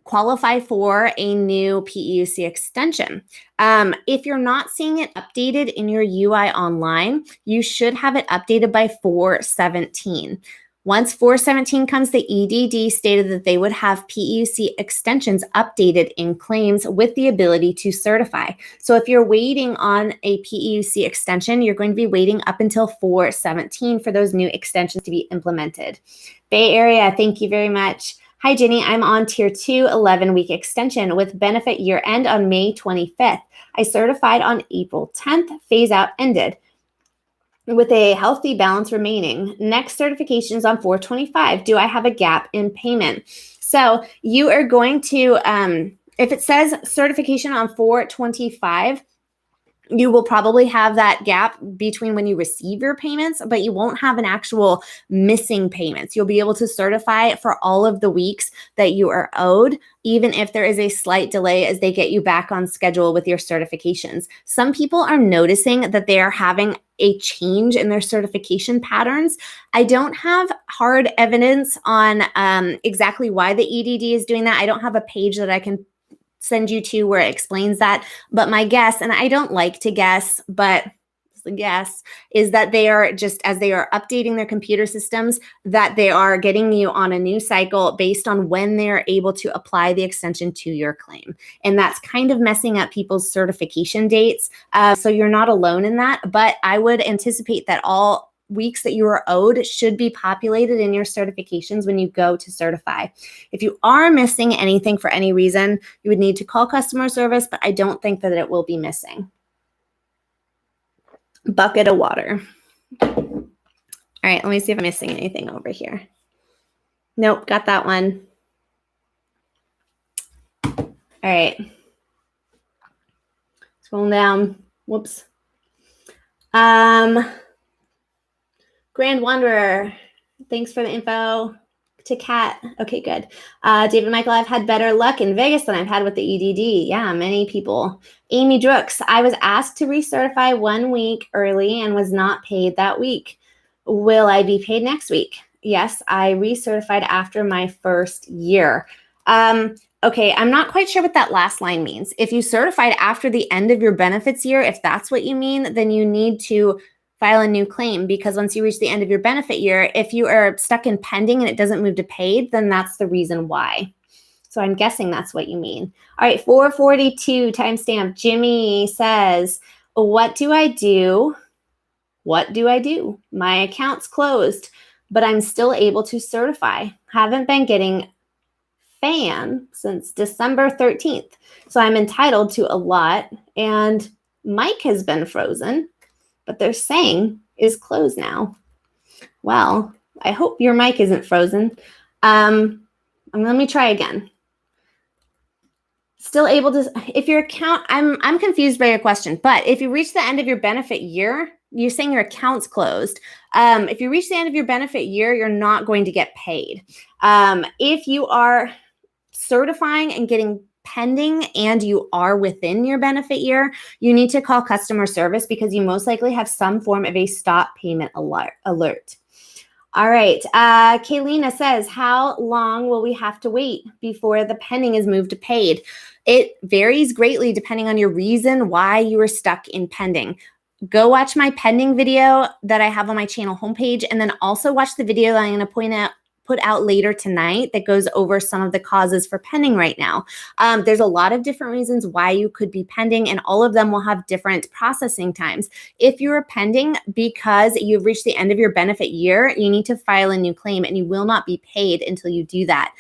qualify for a new PEUC extension. If you're not seeing it updated in your UI online, you should have it updated by 4/17. Once 4/17 comes, the EDD stated that they would have PEUC extensions updated in claims with the ability to certify. So if you're waiting on a PEUC extension, you're going to be waiting up until 4/17 for those new extensions to be implemented. Bay Area, thank you very much. Hi, Ginny. I'm on Tier 2 11-week extension with benefit year end on May 25th. I certified on April 10th. Phase out ended with a healthy balance remaining. Next certification is on 4/25. Do I have a gap in payment? So you are going to, if it says certification on 4/25, You will probably have that gap between when you receive your payments, but you won't have an actual missing payments. You'll be able to certify for all of the weeks that you are owed, even if there is a slight delay as they get you back on schedule with your certifications. Some people are noticing that they are having a change in their certification patterns. I don't have hard evidence on exactly why the EDD is doing that. I don't have a page that I can send you to where it explains that. But my guess, and I don't like to guess, but the guess is that they are just, as they are updating their computer systems, that they are getting you on a new cycle based on when they're able to apply the extension to your claim. And that's kind of messing up people's certification dates. So you're not alone in that, but I would anticipate that all weeks that you are owed should be populated in your certifications when you go to certify. If you are missing anything for any reason, you would need to call customer service, but I don't think that it will be missing. Bucket of water. All right, let me see if I'm missing anything over here. Nope, got that one. All right. Scrolling down. Whoops. Grand Wanderer, thanks for the info. To Kat, okay, good. David Michael, I've had better luck in Vegas than I've had with the EDD. Yeah, many people. Amy Drooks, I was asked to recertify 1 week early and was not paid that week. Will I be paid next week? Yes, I recertified after my first year. Okay, I'm not quite sure what that last line means. If you certified after the end of your benefits year, if that's what you mean, then you need to file a new claim, because once you reach the end of your benefit year, if you are stuck in pending and it doesn't move to paid, then that's the reason why. So I'm guessing that's what you mean. All right, 442 timestamp. Jimmy says, what do I do? What do I do? My account's closed, but I'm still able to certify. Haven't been getting FAN since December 13th. So I'm entitled to a lot, and Mike has been frozen, but they're saying is closed now. Well, I hope your mic isn't frozen. Let me try again. Still able to, if your account, I'm confused by your question, but if you reach the end of your benefit year, you're saying your account's closed. If you reach the end of your benefit year, you're not going to get paid. If you are certifying and getting pending and you are within your benefit year, you need to call customer service because you most likely have some form of a stop payment alert. All right. Kaylina says, how long will we have to wait before the pending is moved to paid? It varies greatly depending on your reason why you were stuck in pending. Go watch my pending video that I have on my channel homepage, and then also watch the video that I'm going to put out later tonight that goes over some of the causes for pending right now. There's a lot of different reasons why you could be pending, and all of them will have different processing times. If you're pending because you've reached the end of your benefit year, you need to file a new claim, and you will not be paid until you do that.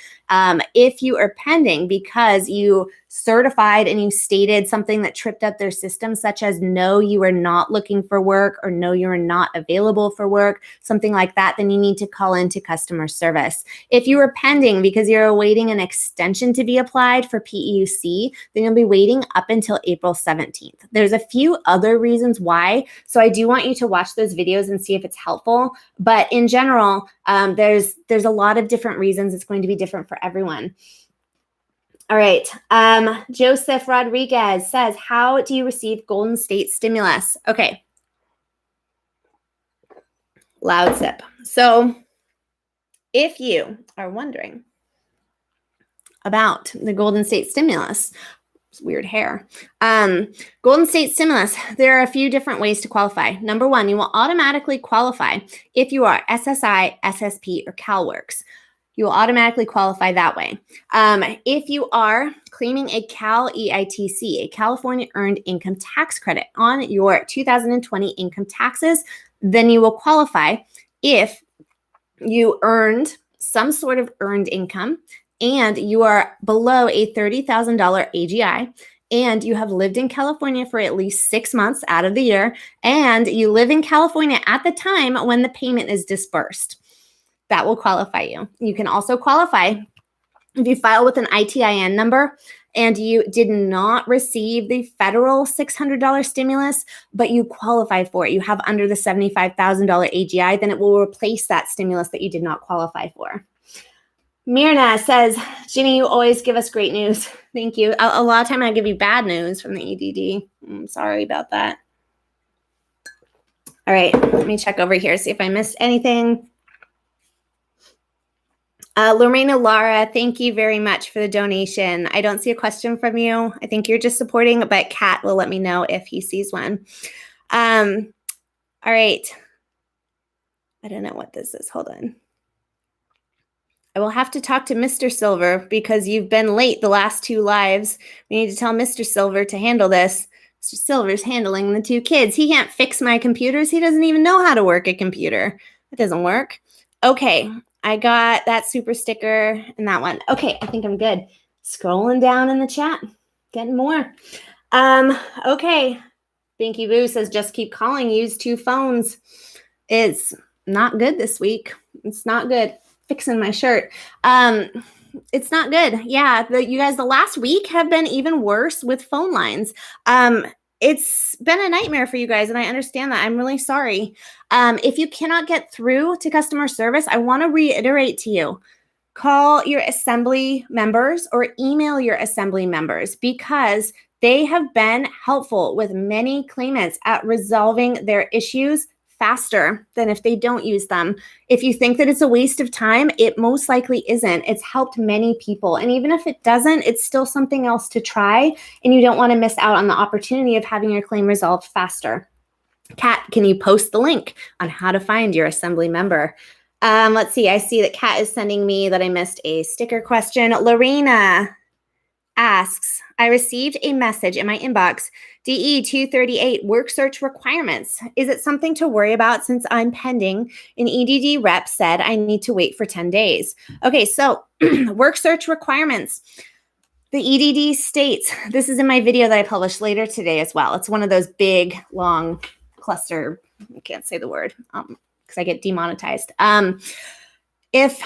If you are pending because you certified and you stated something that tripped up their system, such as no, you are not looking for work, or no, you are not available for work, something like that, then you need to call into customer service. If you are pending because you're awaiting an extension to be applied for PEUC, then you'll be waiting up until April 17th. There's a few other reasons why, so I do want you to watch those videos and see if it's helpful. But in general, there's a lot of different reasons. It's going to be different for everyone. All right. Joseph Rodriguez says, how do you receive Golden State stimulus? Okay. Loud sip. So if you are wondering about the Golden State stimulus, it's weird hair. Golden State stimulus, there are a few different ways to qualify. Number one, you will automatically qualify if you are SSI, SSP, or CalWORKs. You will automatically qualify that way. If you are claiming a Cal EITC, a California Earned Income Tax Credit on your 2020 income taxes, then you will qualify if you earned some sort of earned income and you are below a $30,000 AGI, and you have lived in California for at least 6 months out of the year, and you live in California at the time when the payment is disbursed. That will qualify you. You can also qualify if you file with an ITIN number and you did not receive the federal $600 stimulus, but you qualify for it, you have under the $75,000 AGI, then it will replace that stimulus that you did not qualify for. Mirna says, Ginny, you always give us great news. Thank you. A lot of time I give you bad news from the EDD. I'm sorry about that. All right, let me check over here, see if I missed anything. Lorena Lara, thank you very much for the donation. I don't see a question from you. I think you're just supporting, but Kat will let me know if he sees one. All right. I don't know what this is. Hold on. I will have to talk to Mr. Silver because you've been late the last 2 lives. We need to tell Mr. Silver to handle this. Mr. Silver's handling the 2 kids. He can't fix my computers. He doesn't even know how to work a computer. It doesn't work. Okay, I got that super sticker and that one. Okay, I think I'm good. Scrolling down in the chat, getting more. Okay, Binky Boo says just keep calling. Use 2 phones. It's not good this week. It's not good. Fixing my shirt. It's not good. Yeah, you guys, the last week have been even worse with phone lines. It's been a nightmare for you guys, and I understand that. I'm really sorry. If you cannot get through to customer service, I want to reiterate to you, call your assembly members or email your assembly members because they have been helpful with many claimants at resolving their issues faster than if they don't use them. If you think that it's a waste of time, it most likely isn't. It's helped many people. And even if it doesn't, it's still something else to try. And you don't want to miss out on the opportunity of having your claim resolved faster. Kat, can you post the link on how to find your assembly member? Let's see. I see that Kat is sending me that I missed a sticker question. Lorena asks, I received a message in my inbox, DE 238 work search requirements. Is it something to worry about since I'm pending? An EDD rep said I need to wait for 10 days. Okay, so work search requirements. The EDD states, this is in my video that I published later today as well. It's one of those big, long cluster, I can't say the word because I get demonetized. If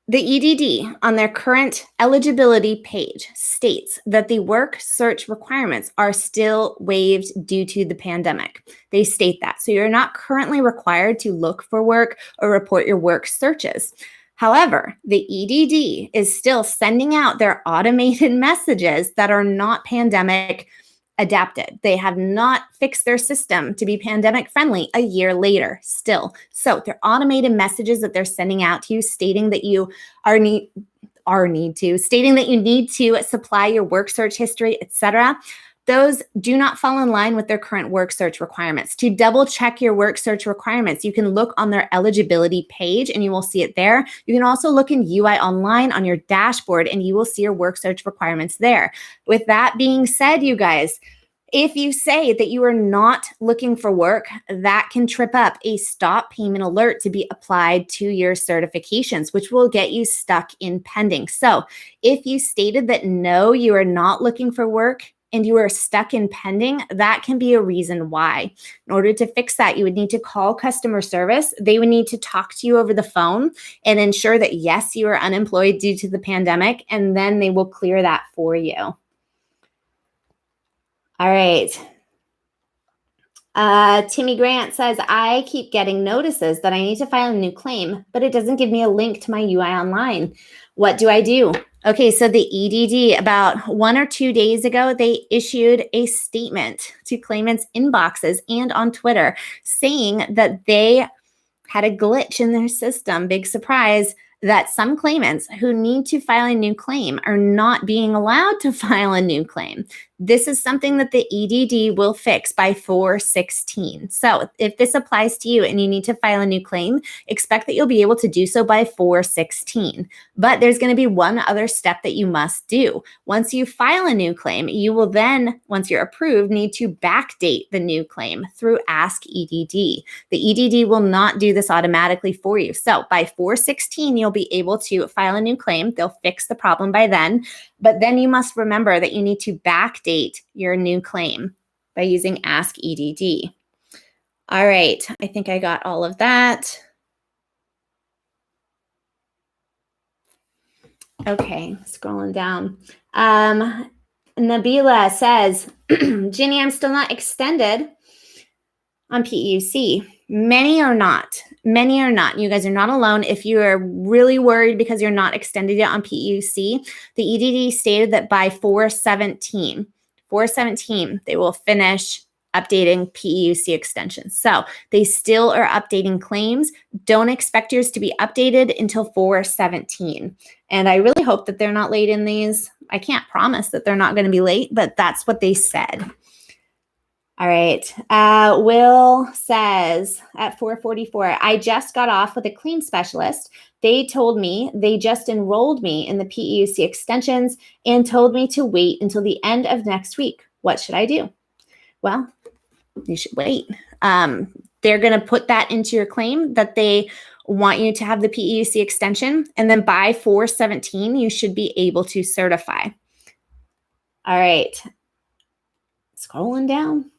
the EDD on their current eligibility page states that the work search requirements are still waived due to the pandemic. They state that. So you're not currently required to look for work or report your work searches. However, the EDD is still sending out their automated messages that are not pandemic adapted. They have not fixed their system to be pandemic friendly a year later still. So they're automated messages that they're sending out to you stating that you stating that you need to supply your work search history, etc. Those do not fall in line with their current work search requirements. To double check your work search requirements, you can look on their eligibility page and you will see it there. You can also look in UI Online on your dashboard and you will see your work search requirements there. With that being said, you guys, if you say that you are not looking for work, that can trip up a stop payment alert to be applied to your certifications, which will get you stuck in pending. So if you stated that no, you are not looking for work, and you are stuck in pending, that can be a reason why. In order to fix that, you would need to call customer service. They would need to talk to you over the phone and ensure that, yes, you are unemployed due to the pandemic, and then they will clear that for you. All right. Timmy Grant says, I keep getting notices that I need to file a new claim, but it doesn't give me a link to my UI Online. What do I do? Okay, so the EDD, about 1 or 2 days ago, they issued a statement to claimants' inboxes and on Twitter saying that they had a glitch in their system, big surprise, that some claimants who need to file a new claim are not being allowed to file a new claim. This is something that the EDD will fix by 4/16. So if this applies to you and you need to file a new claim, expect that you'll be able to do so by 4/16. But there's going to be one other step that you must do. Once you file a new claim, you will then, once you're approved, need to backdate the new claim through Ask EDD. The EDD will not do this automatically for you. So by 4/16, you'll be able to file a new claim. They'll fix the problem by then. But then you must remember that you need to backdate your new claim by using Ask EDD. All right, I think I got all of that. Okay, scrolling down. Nabila says, Ginny, I'm still not extended on PUC. Many are not. Many are not. You guys are not alone. If you are really worried because you're not extended yet on PUC, the EDD stated that by 4/17, they will finish updating PUC extensions. So they still are updating claims. Don't expect yours to be updated until 4/17. And I really hope that they're not late in these. I can't promise that they're not going to be late, but that's what they said. All right. Will says at 4:44, I just got off with a claim specialist. They told me they just enrolled me in the PUC extensions and told me to wait until the end of next week. What should I do? Well, you should wait. They're going to put that into your claim that they want you to have the PUC extension. And then by 4/17, you should be able to certify. All right. Scrolling down.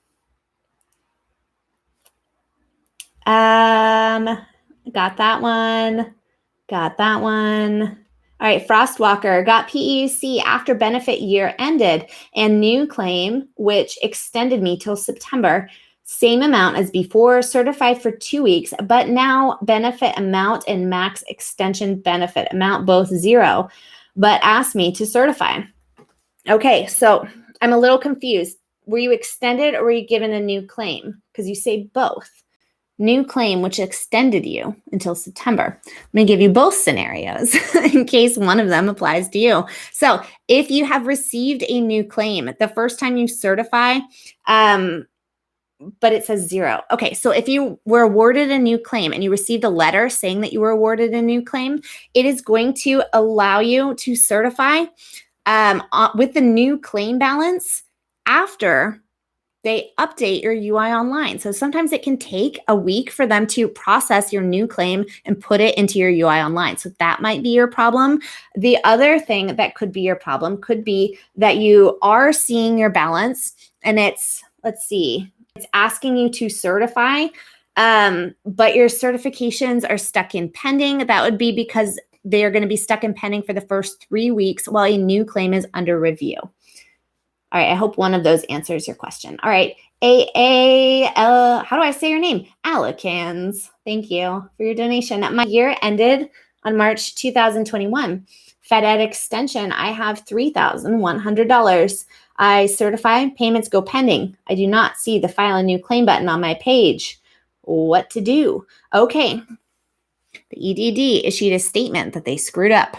Got that one. Got that one. All right, Frostwalker got PUC after benefit year ended and new claim, which extended me till September. Same amount as before, certified for 2 weeks, but now benefit amount and max extension benefit amount both 0, but asked me to certify. Okay, so I'm a little confused. Were you extended or were you given a new claim? Because you say both. New claim, which extended you until September. I'm going to give you both scenarios in case one of them applies to you. So if you have received a new claim, the first time you certify, but it says 0. Okay, so if you were awarded a new claim and you received a letter saying that you were awarded a new claim, it is going to allow you to certify with the new claim balance after they update your UI online. So sometimes it can take a week for them to process your new claim and put it into your UI online. So that might be your problem. The other thing that could be your problem could be that you are seeing your balance and it's asking you to certify, but your certifications are stuck in pending. That would be because they are going to be stuck in pending for the first 3 weeks while a new claim is under review. All right, I hope one of those answers your question. All right, how do I say your name? Alicans. Thank you for your donation. My year ended on March 2021. FedEd extension, I have $3,100. I certify, payments go pending. I do not see the file a new claim button on my page. What to do? Okay, the EDD issued a statement that they screwed up.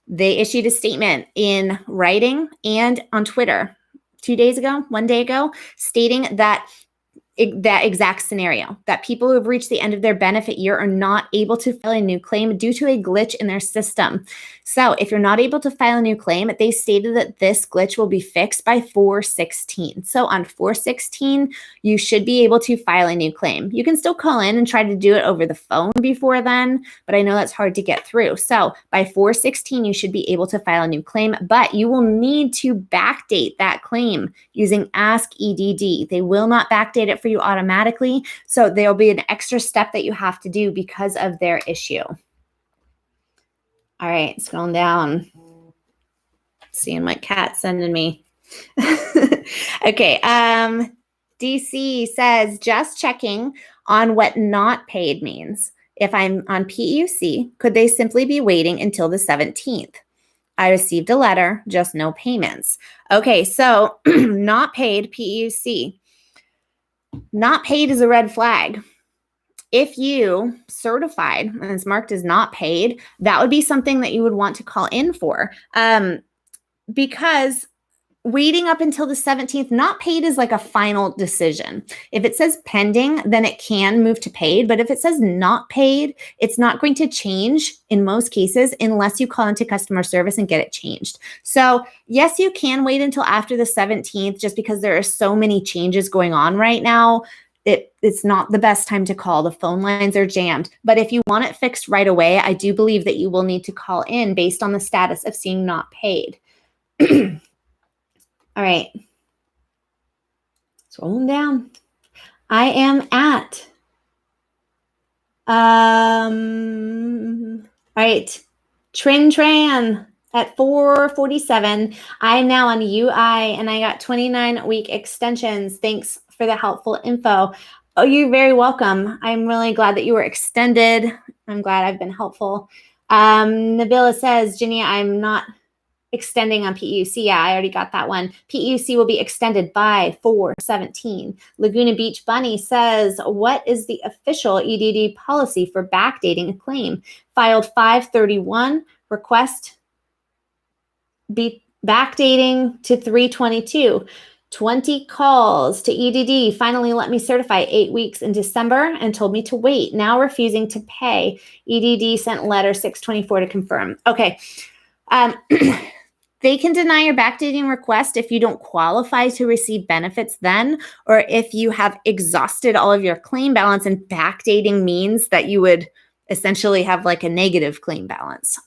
They issued a statement in writing and on Twitter 1 day ago, stating that exact scenario, that people who have reached the end of their benefit year are not able to file a new claim due to a glitch in their system. So if you're not able to file a new claim, they stated that this glitch will be fixed by 4/16. So on 4/16, you should be able to file a new claim. You can still call in and try to do it over the phone before then, but I know that's hard to get through. So by 4/16, you should be able to file a new claim, but you will need to backdate that claim using Ask Edd. They will not backdate it for you automatically. So there'll be an extra step that you have to do because of their issue. All right, scrolling down. Seeing what Kat's sending me. Okay, DC says, just checking on what not paid means. If I'm on PUC, could they simply be waiting until the 17th? I received a letter, just no payments. Okay, so not paid PUC. Not paid is a red flag. If you certified and it's marked as not paid, that would be something that you would want to call in for. Because waiting up until the 17th, not paid is like a final decision. If it says pending, then it can move to paid. But if it says not paid, it's not going to change in most cases unless you call into customer service and get it changed. So yes, you can wait until after the 17th just because there are so many changes going on right now. It's not the best time to call. The phone lines are jammed. But if you want it fixed right away, I do believe that you will need to call in based on the status of seeing not paid. All right. Scrolling down. I am at, all right. Tran at 4:47. I'm now on UI and I got 29-week extensions. Thanks for the helpful info. Oh, you're very welcome. I'm really glad that you were extended. I'm glad I've been helpful. Nabila says, Ginny, I'm not extending on PUC. Yeah, I already got that one. PUC will be extended by 4/17. Laguna Beach Bunny says, what is the official EDD policy for backdating a claim? Filed 5/31, request be backdating to 3/22. 20 calls to EDD. Finally let me certify 8 weeks in December and told me to wait. Now refusing to pay. EDD sent letter 6/24 to confirm. Okay. They can deny your backdating request if you don't qualify to receive benefits then, or if you have exhausted all of your claim balance, and backdating means that you would essentially have like a negative claim balance.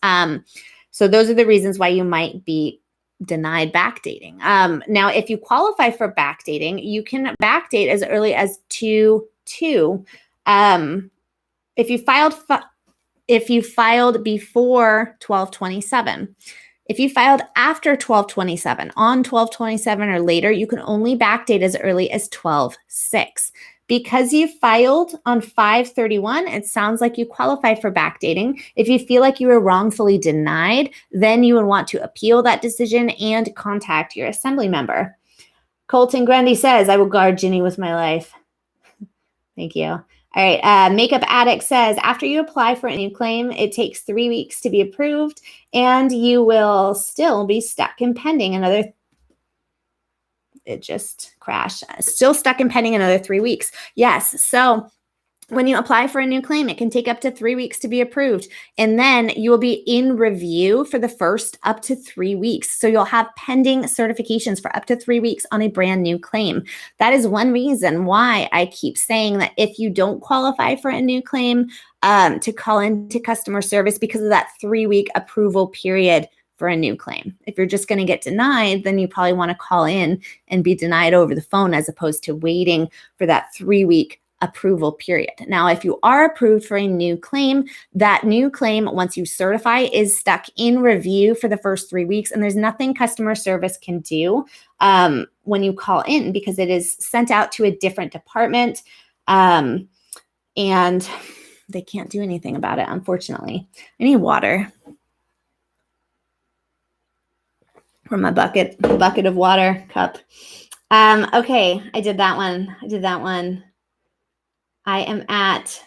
So those are the reasons why you might be denied backdating. Now, if you qualify for backdating, you can backdate as early as 2/2. If you filed before 12/27. If you filed after 12/27, on 12/27 or later, you can only backdate as early as 12/6. Because you filed on 5/31, it sounds like you qualify for backdating. If you feel like you were wrongfully denied, then you would want to appeal that decision and contact your assembly member. Colton Grundy says, I will guard Ginny with my life. Thank you. All right. Makeup Addict says, after you apply for a new claim, it takes 3 weeks to be approved, and you will still be stuck in pending another. It just crashed. Still stuck in pending another 3 weeks. Yes. So when you apply for a new claim, it can take up to 3 weeks to be approved. And then you will be in review for the first up to 3 weeks. So you'll have pending certifications for up to 3 weeks on a brand new claim. That is one reason why I keep saying that if you don't qualify for a new claim, to call into customer service because of that 3-week approval period for a new claim. If you're just going to get denied, then you probably want to call in and be denied over the phone as opposed to waiting for that 3-week approval period. Now, if you are approved for a new claim, that new claim, once you certify, is stuck in review for the first 3 weeks, and there's nothing customer service can do when you call in because it is sent out to a different department, and they can't do anything about it, unfortunately. I need water from my bucket of water cup. Okay, I did that one. I am at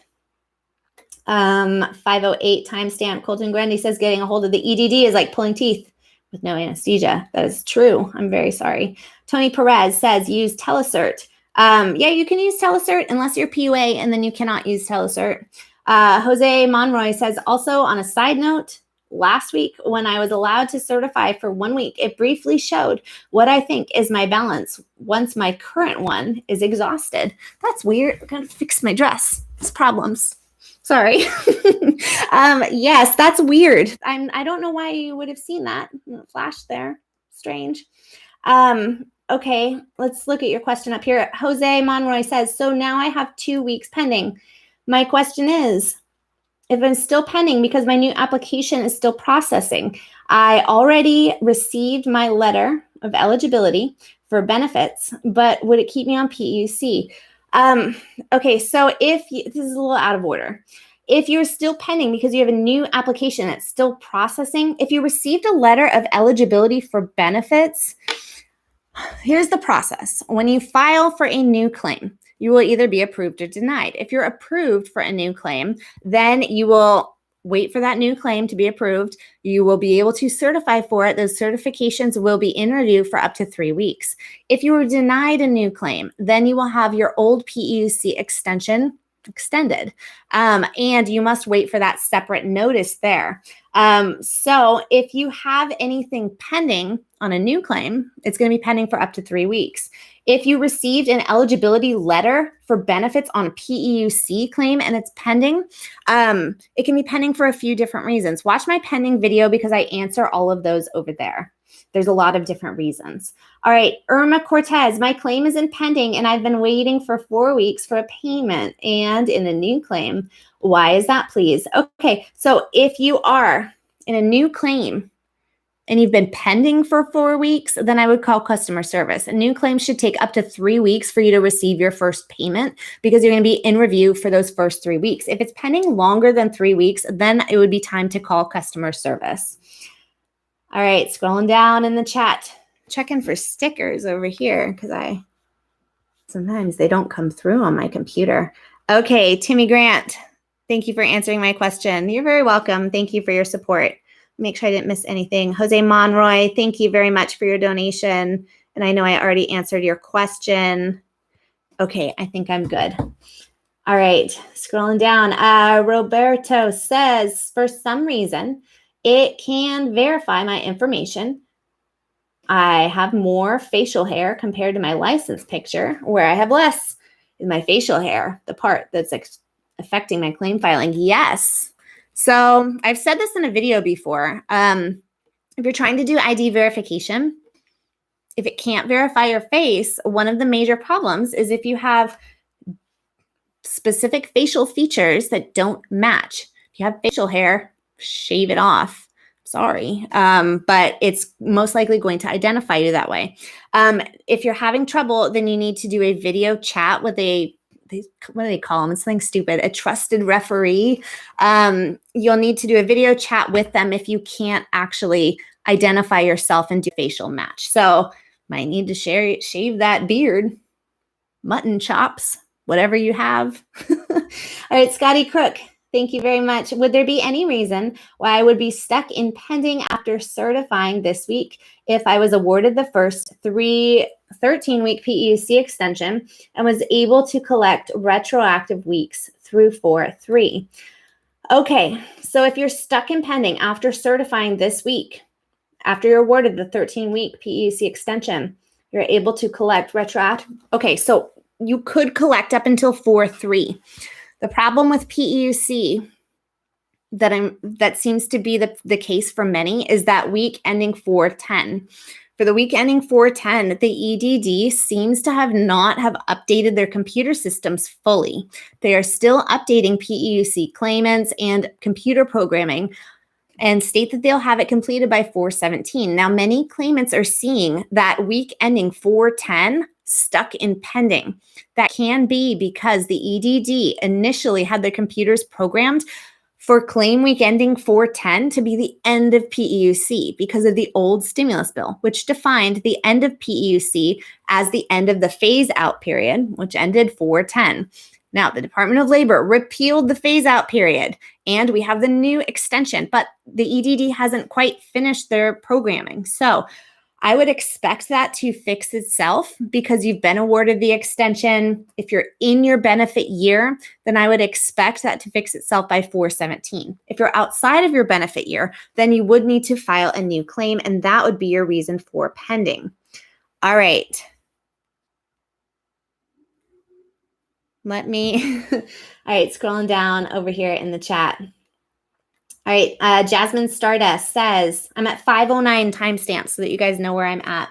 5:08 timestamp. Colton Grundy says getting a hold of the EDD is like pulling teeth with no anesthesia. That is true. I'm very sorry. Tony Perez says use Telecert. Yeah, you can use Telecert unless you're PUA, and then you cannot use Telecert. Jose Monroy says, also on a side note, last week when I was allowed to certify for 1 week, it briefly showed what I think is my balance once my current one is exhausted. That's weird. I gotta fix my dress. It's problems. Sorry. Yes, that's weird. I don't know why you would have seen that. It flashed there. Strange. Okay, let's look at your question up here. Jose Monroy says, so now I have 2 weeks pending. My question is, if I'm still pending because my new application is still processing, I already received my letter of eligibility for benefits, but would it keep me on PUC? Okay, so this is a little out of order. If you're still pending because you have a new application that's still processing, if you received a letter of eligibility for benefits, here's the process. When you file for a new claim, you will either be approved or denied. If you're approved for a new claim, then you will wait for that new claim to be approved. You will be able to certify for it. Those certifications will be in review for up to 3 weeks. If you were denied a new claim, then you will have your old PUC extension extended, and you must wait for that separate notice there. So if you have anything pending on a new claim, it's going to be pending for up to 3 weeks. If you received an eligibility letter for benefits on a PEUC claim and it's pending, it can be pending for a few different reasons. Watch my pending video because I answer all of those over there. There's a lot of different reasons. All right, Irma Cortez, my claim is in pending and I've been waiting for 4 weeks for a payment and in a new claim. Why is that, please? Okay, so if you are in a new claim and you've been pending for 4 weeks, then I would call customer service. A new claim should take up to 3 weeks for you to receive your first payment because you're going to be in review for those first 3 weeks. If it's pending longer than 3 weeks, then it would be time to call customer service. All right, scrolling down in the chat, checking for stickers over here because sometimes they don't come through on my computer. Okay, Timmy Grant, thank you for answering my question. You're very welcome. Thank you for your support. Make sure I didn't miss anything. Jose Monroy, thank you very much for your donation. And I know I already answered your question. Okay, I think I'm good. All right, scrolling down. Roberto says, for some reason, it can verify my information. I have more facial hair compared to my license picture, where I have less in my facial hair, the part that's affecting my claim filing. Yes. So I've said this in a video before. If you're trying to do ID verification, if it can't verify your face, one of the major problems is if you have specific facial features that don't match. If you have facial hair, shave it off. Sorry, but it's most likely going to identify you that way. If you're having trouble, then you need to do a video chat with what do they call them? It's something stupid, a trusted referee. You'll need to do a video chat with them if you can't actually identify yourself and do facial match. So might need to shave that beard, mutton chops, whatever you have. All right, Scotty Crook, thank you very much. Would there be any reason why I would be stuck in pending after certifying this week if I was awarded the first 13-week PEUC extension and was able to collect retroactive weeks through 4/3? Okay, so if you're stuck in pending after certifying this week, after you're awarded the 13-week PEUC extension, you're able to collect retroactive. Okay, so you could collect up until 4/3. The problem with PEUC that seems to be the case for many is that week ending 4/10. For the week ending 4/10, the EDD seems to not have updated their computer systems fully. They are still updating PEUC claimants and computer programming and state that they'll have it completed by 4/17. Now, many claimants are seeing that week ending 4/10 stuck in pending. That can be because the EDD initially had their computers programmed for claim week ending 4/10 to be the end of PEUC because of the old stimulus bill, which defined the end of PEUC as the end of the phase-out period, which ended 4/10. Now, the Department of Labor repealed the phase-out period, and we have the new extension, but the EDD hasn't quite finished their programming. So I would expect that to fix itself because you've been awarded the extension. If you're in your benefit year, then I would expect that to fix itself by 4/17. If you're outside of your benefit year, then you would need to file a new claim, and that would be your reason for pending. All right. All right, scrolling down over here in the chat. All right, Jasmine Stardust says, I'm at 5:09 timestamp so that you guys know where I'm at.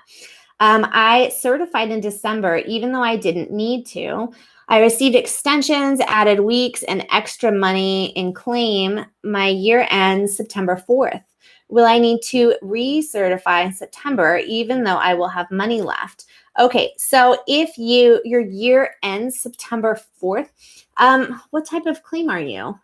I certified in December, even though I didn't need to. I received extensions, added weeks, and extra money in claim. My year ends September 4th. Will I need to recertify in September, even though I will have money left? Okay, so if your year ends September 4th, what type of claim are you?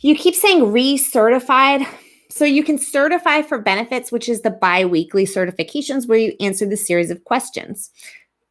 You keep saying recertified. So you can certify for benefits, which is the bi-weekly certifications where you answer the series of questions.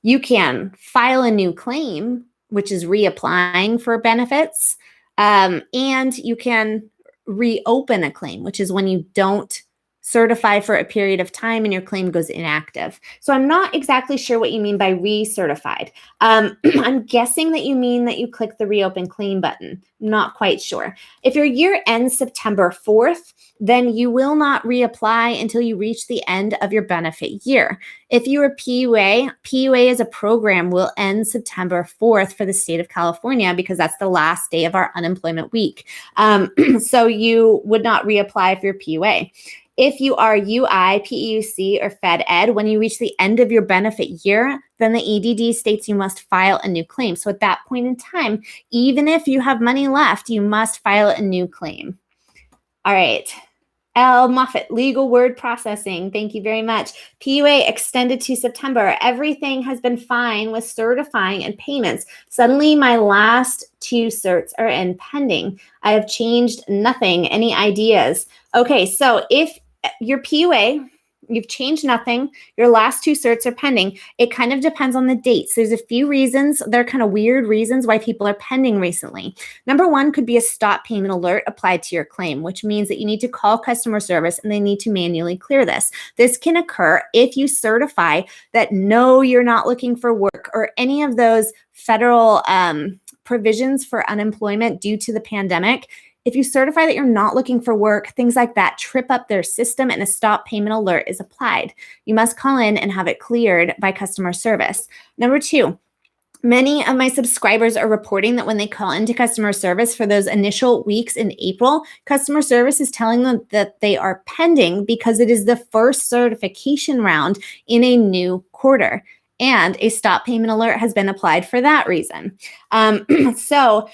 You can file a new claim, which is reapplying for benefits, and you can reopen a claim, which is when you don't certify for a period of time and your claim goes inactive. So I'm not exactly sure what you mean by recertified. I'm guessing that you mean that you click the reopen claim button. Not quite sure. If your year ends September 4th, then you will not reapply until you reach the end of your benefit year. If you are PUA as a program will end September 4th for the state of California because that's the last day of our unemployment week. So you would not reapply for your PUA. If you are UI, PEUC, or Fed Ed, when you reach the end of your benefit year, then the EDD states you must file a new claim. So at that point in time, even if you have money left, you must file a new claim. All right. L. Moffat, legal word processing. Thank you very much. PUA extended to September. Everything has been fine with certifying and payments. Suddenly, my last 2 certs are in pending. I have changed nothing. Any ideas? Okay, so if your PUA, you've changed nothing, your last 2 certs are pending, it kind of depends on the dates. There's a few reasons. They're kind of weird reasons why people are pending recently. Number 1 could be a stop payment alert applied to your claim, which means that you need to call customer service and they need to manually clear this. This can occur if you certify that no, you're not looking for work or any of those federal provisions for unemployment due to the pandemic. If you certify that you're not looking for work, things like that trip up their system and a stop payment alert is applied. You must call in and have it cleared by customer service. Number 2, many of my subscribers are reporting that when they call into customer service for those initial weeks in April, customer service is telling them that they are pending because it is the first certification round in a new quarter. And a stop payment alert has been applied for that reason. So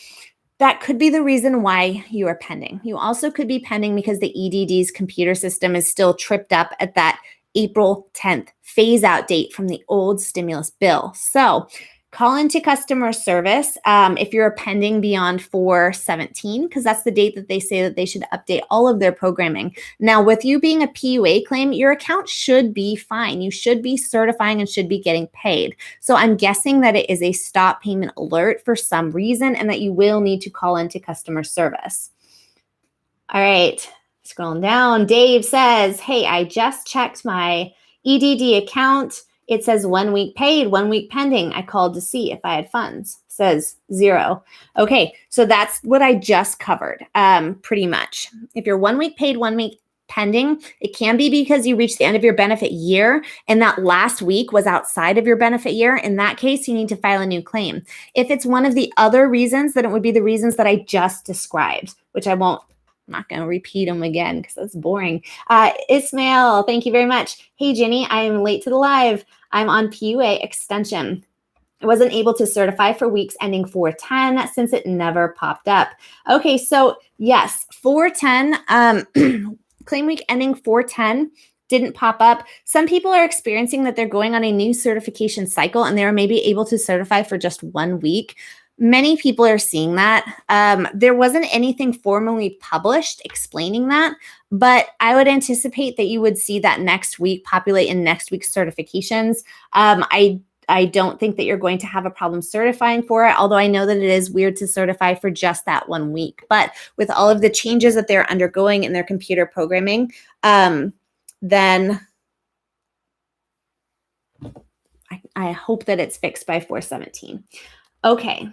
that could be the reason why you are pending. You also could be pending because the EDD's computer system is still tripped up at that April 10th phase out date from the old stimulus bill. So call into customer service if you're pending beyond 4/17, because that's the date that they say that they should update all of their programming. Now, with you being a PUA claim, your account should be fine. You should be certifying and should be getting paid. So I'm guessing that it is a stop payment alert for some reason and that you will need to call into customer service. All right, scrolling down. Dave says, hey, I just checked my EDD account. It says 1 week paid, 1 week pending. I called to see if I had funds. Says 0. Okay, so that's what I just covered, pretty much. If you're 1 week paid, 1 week pending, it can be because you reached the end of your benefit year and that last week was outside of your benefit year. In that case, you need to file a new claim. If it's one of the other reasons, then it would be the reasons that I just described, which I'm not going to repeat them again because that's boring. Ismail, thank you very much. Hey, Ginny, I am late to the live. I'm on PUA extension. I wasn't able to certify for weeks ending 4/10 since it never popped up. Okay, so yes, 4/10, claim week ending 4/10 didn't pop up. Some people are experiencing that they're going on a new certification cycle and they're maybe able to certify for just 1 week. Many people are seeing that. There wasn't anything formally published explaining that, but I would anticipate that you would see that next week populate in next week's certifications. I don't think that you're going to have a problem certifying for it, although I know that it is weird to certify for just that 1 week. But with all of the changes that they're undergoing in their computer programming, then I hope that it's fixed by 4/17. Okay.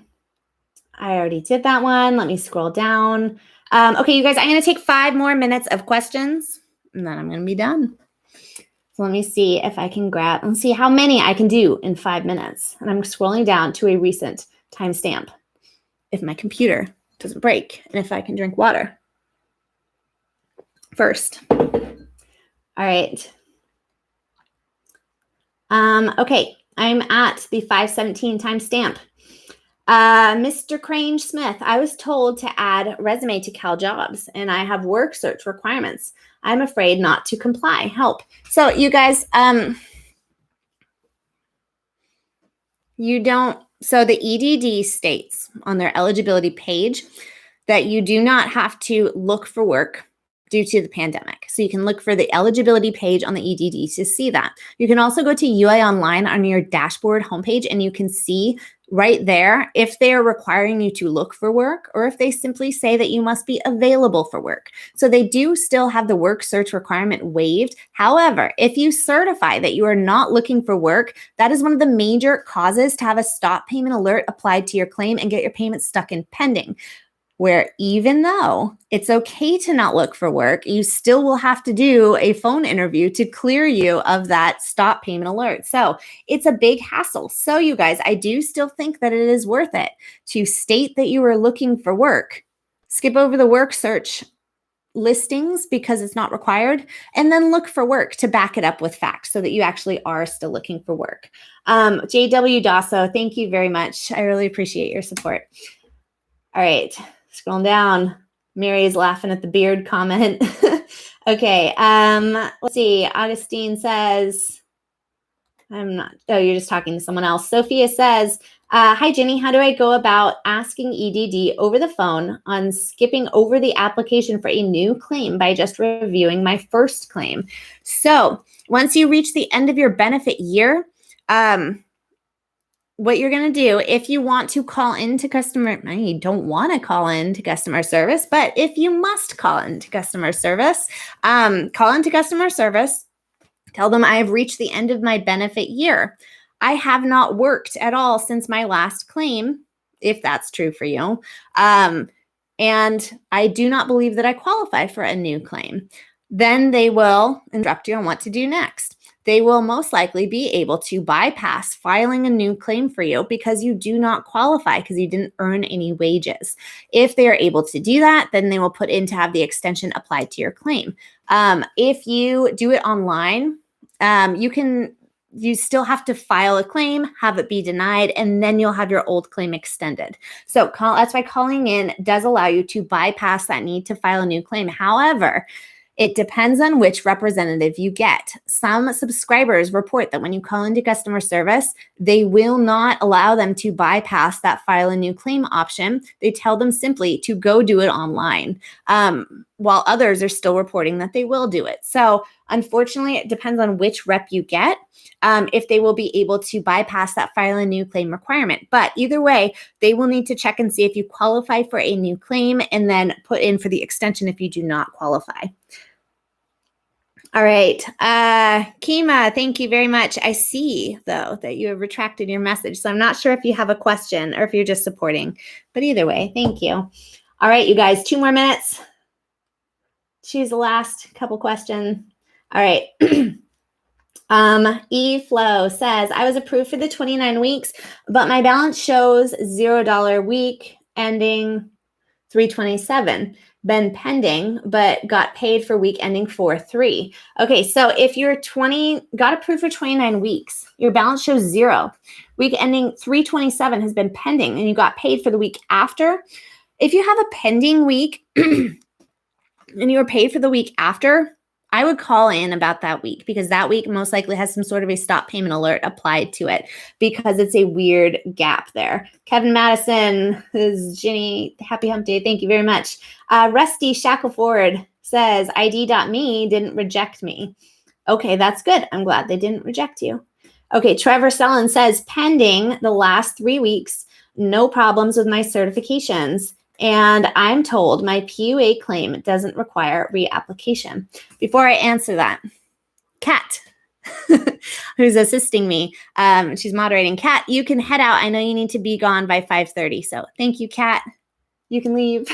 I already did that one. Let me scroll down. Okay, you guys, I'm going to take 5 more minutes of questions, and then I'm going to be done. So let me see if I can grab and see how many I can do in 5 minutes. And I'm scrolling down to a recent timestamp if my computer doesn't break and if I can drink water first. All right. Okay, I'm at the 5:17 timestamp. Mr. Crane Smith, I was told to add resume to Cal Jobs and I have work search requirements. I'm afraid not to comply. Help. So you guys, so the EDD states on their eligibility page that you do not have to look for work due to the pandemic. So you can look for the eligibility page on the EDD to see that. You can also go to UI Online on your dashboard homepage and you can see right there if they are requiring you to look for work or if they simply say that you must be available for work. So they do still have the work search requirement waived. However, if you certify that you are not looking for work, that is one of the major causes to have a stop payment alert applied to your claim and get your payment stuck in pending. Where even though it's okay to not look for work, you still will have to do a phone interview to clear you of that stop payment alert. So it's a big hassle. So you guys, I do still think that it is worth it to state that you are looking for work, skip over the work search listings because it's not required, and then look for work to back it up with facts so that you actually are still looking for work. JW Dasso, thank you very much. I really appreciate your support. All right. Scrolling down, Mary is laughing at the beard comment. Okay. Let's see. Augustine says, I'm not, oh, you're just talking to someone else. Sophia says, hi, Ginny. How do I go about asking EDD over the phone on skipping over the application for a new claim by just reviewing my first claim? So once you reach the end of your benefit year, what you're going to do, if you want to call into customer, you don't want to call into customer service, but if you must call into customer service, call into customer service. Tell them I have reached the end of my benefit year. I have not worked at all since my last claim, if that's true for you. And I do not believe that I qualify for a new claim. Then they will instruct you on what to do next. They will most likely be able to bypass filing a new claim for you because you do not qualify because you didn't earn any wages. If they are able to do that, then they will put in to have the extension applied to your claim. If you do it online, you still have to file a claim, have it be denied, and then you'll have your old claim extended. So that's why calling in does allow you to bypass that need to file a new claim. However, it depends on which representative you get. Some subscribers report that when you call into customer service, they will not allow them to bypass that file a new claim option. They tell them simply to go do it online, while others are still reporting that they will do it. So unfortunately, it depends on which rep you get, if they will be able to bypass that file a new claim requirement. But either way, they will need to check and see if you qualify for a new claim and then put in for the extension if you do not qualify. All right. Kima, thank you very much. I see, though, that you have retracted your message. So I'm not sure if you have a question or if you're just supporting. But either way, thank you. All right, you guys, 2 more minutes. Choose the last couple questions. All right. E-Flow says, I was approved for the 29 weeks, but my balance shows $0 week ending 3/27. Been pending, but got paid for week ending 4/3. Okay, so if you're got approved for 29 weeks, your balance shows 0. Week ending 3/27 has been pending, and you got paid for the week after. If you have a pending week and you were paid for the week after, I would call in about that week because that week most likely has some sort of a stop payment alert applied to it because it's a weird gap there. Kevin Madison is Ginny. Happy hump day. Thank you very much. Rusty Shackleford says ID.me didn't reject me. Okay, that's good. I'm glad they didn't reject you. Okay, Trevor Sellen says pending the last 3 weeks, no problems with my certifications. And I'm told my PUA claim doesn't require reapplication. Before I answer that, Kat, who's assisting me, she's moderating. Kat, you can head out. I know you need to be gone by 5:30. So thank you, Kat. You can leave.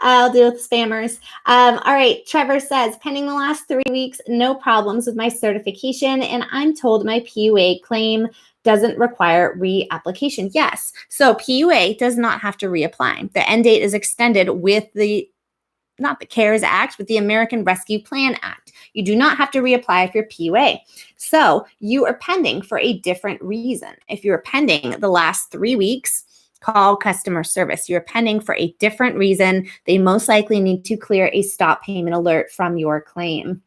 I'll deal with spammers. All right. Trevor says, pending the last 3 weeks, no problems with my certification. And I'm told my PUA claim doesn't require reapplication. Yes. So PUA does not have to reapply. The end date is extended with not the CARES Act, but the American Rescue Plan Act. You do not have to reapply if you're PUA. So you are pending for a different reason. If you're pending the last 3 weeks, call customer service. You're pending for a different reason. They most likely need to clear a stop payment alert from your claim.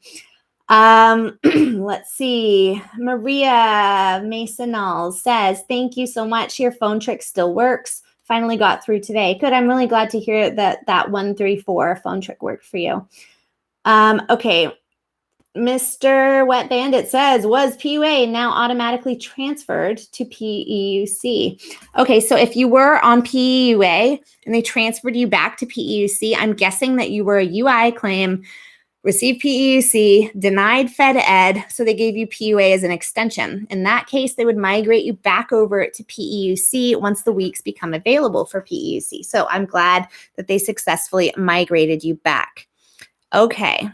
Let's see. Maria Masonal says, thank you so much. Your phone trick still works. Finally got through today. Good. I'm really glad to hear that 134 phone trick worked for you. Okay. Mr. Wet Bandit says, was PUA now automatically transferred to PEUC? Okay, so if you were on PUA and they transferred you back to PEUC, I'm guessing that you were a UI claim, received PEUC, denied Fed Ed, so they gave you PUA as an extension. In that case, they would migrate you back over to PEUC once the weeks become available for PEUC. So I'm glad that they successfully migrated you back. Okay.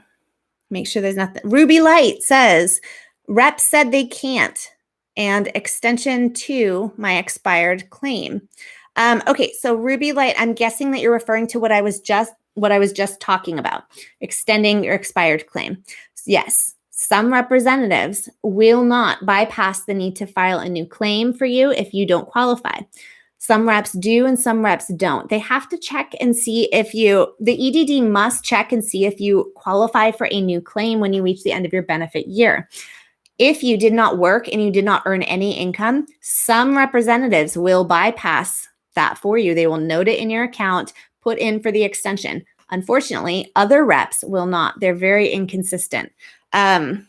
Make sure there's nothing. Ruby Light says, rep said they can't, and extension to my expired claim. Okay, so Ruby Light, I'm guessing that you're referring to what I was just talking about, extending your expired claim. Yes, some representatives will not bypass the need to file a new claim for you if you don't qualify. Some reps do and some reps don't. They have to check and see if the EDD must check and see if you qualify for a new claim when you reach the end of your benefit year. If you did not work and you did not earn any income, some representatives will bypass that for you. They will note it in your account, put in for the extension. Unfortunately, other reps will not. They're very inconsistent.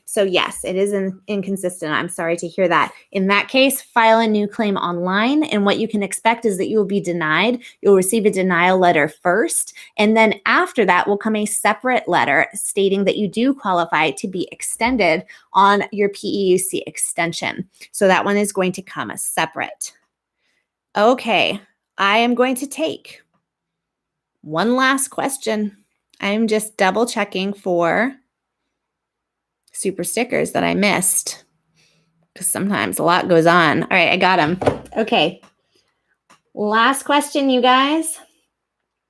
So yes, it is inconsistent. I'm sorry to hear that. In that case, file a new claim online. And what you can expect is that you will be denied. You'll receive a denial letter first. And then after that will come a separate letter stating that you do qualify to be extended on your PEUC extension. So that one is going to come as separate. Okay, I am going to take one last question. I'm just double checking for super stickers that I missed because sometimes a lot goes on. All right, I got them. Okay, last question, you guys.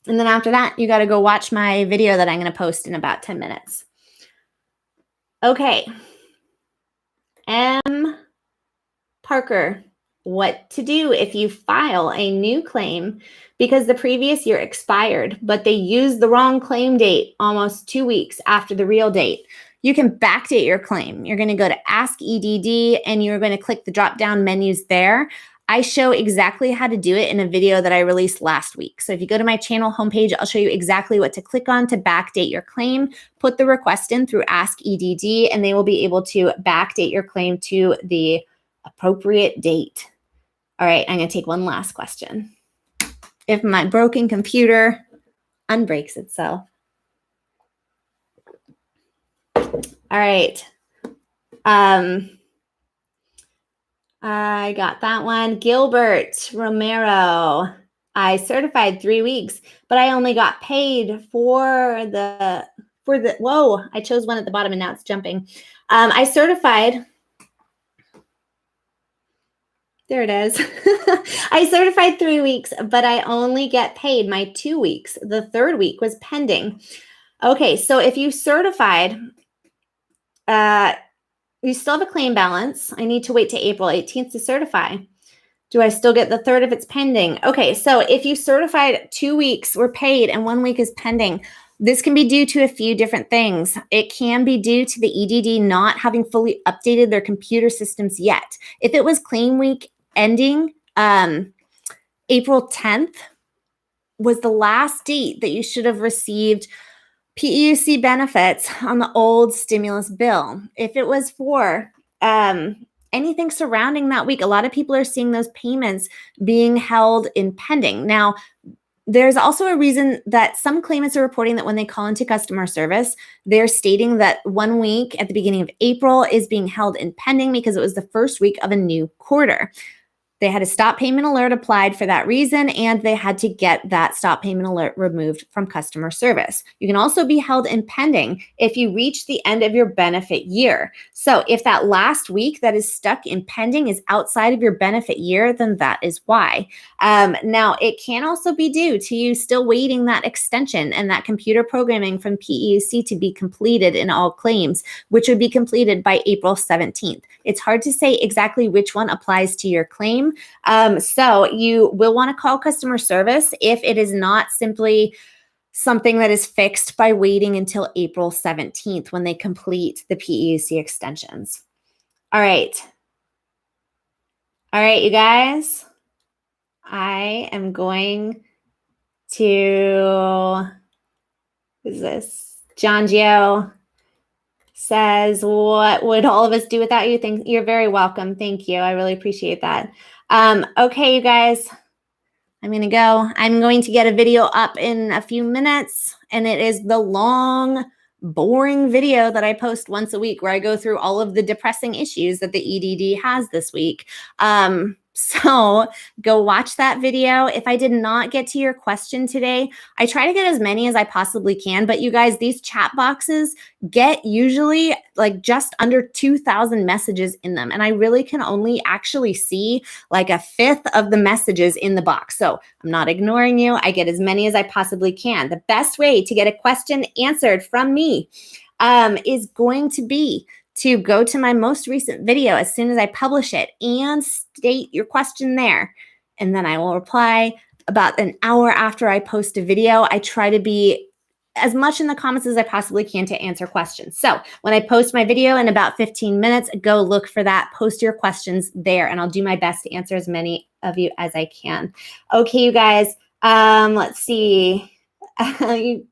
And then after that, you got to go watch my video that I'm going to post in about 10 minutes. Okay. M. Parker, what to do if you file a new claim because the previous year expired, but they used the wrong claim date almost 2 weeks after the real date. You can backdate your claim. You're going to go to Ask EDD and you're going to click the drop-down menus there. I show exactly how to do it in a video that I released last week. So if you go to my channel homepage, I'll show you exactly what to click on to backdate your claim. Put the request in through Ask EDD and they will be able to backdate your claim to the appropriate date. All right, I'm going to take one last question. If my broken computer unbreaks itself. All right. I got that one. Gilbert Romero. I certified 3 weeks, but I only got paid for the whoa, I chose one at the bottom and now it's jumping. I certified. There it is. I certified 3 weeks, but I only get paid my 2 weeks. The third week was pending. Okay, so if you certified, you still have a claim balance. I need to wait to April 18th to certify. Do I still get the third if it's pending? Okay, so if you certified 2 weeks were paid and 1 week is pending, this can be due to a few different things. It can be due to the EDD not having fully updated their computer systems yet. If it was claim week ending, April 10th was the last date that you should have received PEUC benefits on the old stimulus bill. If it was for anything surrounding that week, a lot of people are seeing those payments being held in pending. Now, there's also a reason that some claimants are reporting that when they call into customer service, they're stating that 1 week at the beginning of April is being held in pending because it was the first week of a new quarter. They had a stop payment alert applied for that reason, and they had to get that stop payment alert removed from customer service. You can also be held in pending if you reach the end of your benefit year. So if that last week that is stuck in pending is outside of your benefit year, then that is why. Now, it can also be due to you still waiting that extension and that computer programming from PEUC to be completed in all claims, which would be completed by April 17th. It's hard to say exactly which one applies to your claim. So you will want to call customer service if it is not simply something that is fixed by waiting until April 17th when they complete the PEUC extensions. All right. All right, you guys. I am going to, who's this? John Gio says, what would all of us do without you? You're very welcome. Thank you. I really appreciate that. Okay, you guys, I'm going to go. I'm going to get a video up in a few minutes, and it is the long, boring video that I post once a week where I go through all of the depressing issues that the EDD has this week. So go watch that video. If I did not get to your question today, I try to get as many as I possibly can. But you guys, these chat boxes get usually like just under 2,000 messages in them. And I really can only actually see like a fifth of the messages in the box. So I'm not ignoring you. I get as many as I possibly can. The best way to get a question answered from me is going to be to go to my most recent video as soon as I publish it and state your question there. and then I will reply. About an hour after I post a video, I try to be as much in the comments as I possibly can to answer questions. So when I post my video in about 15 minutes, go look for that, post your questions there, and I'll do my best to answer as many of you as I can. Okay, you guys, let's see. Thank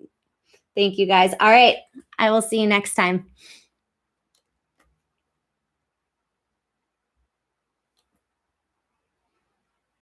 you guys. All right, I will see you next time.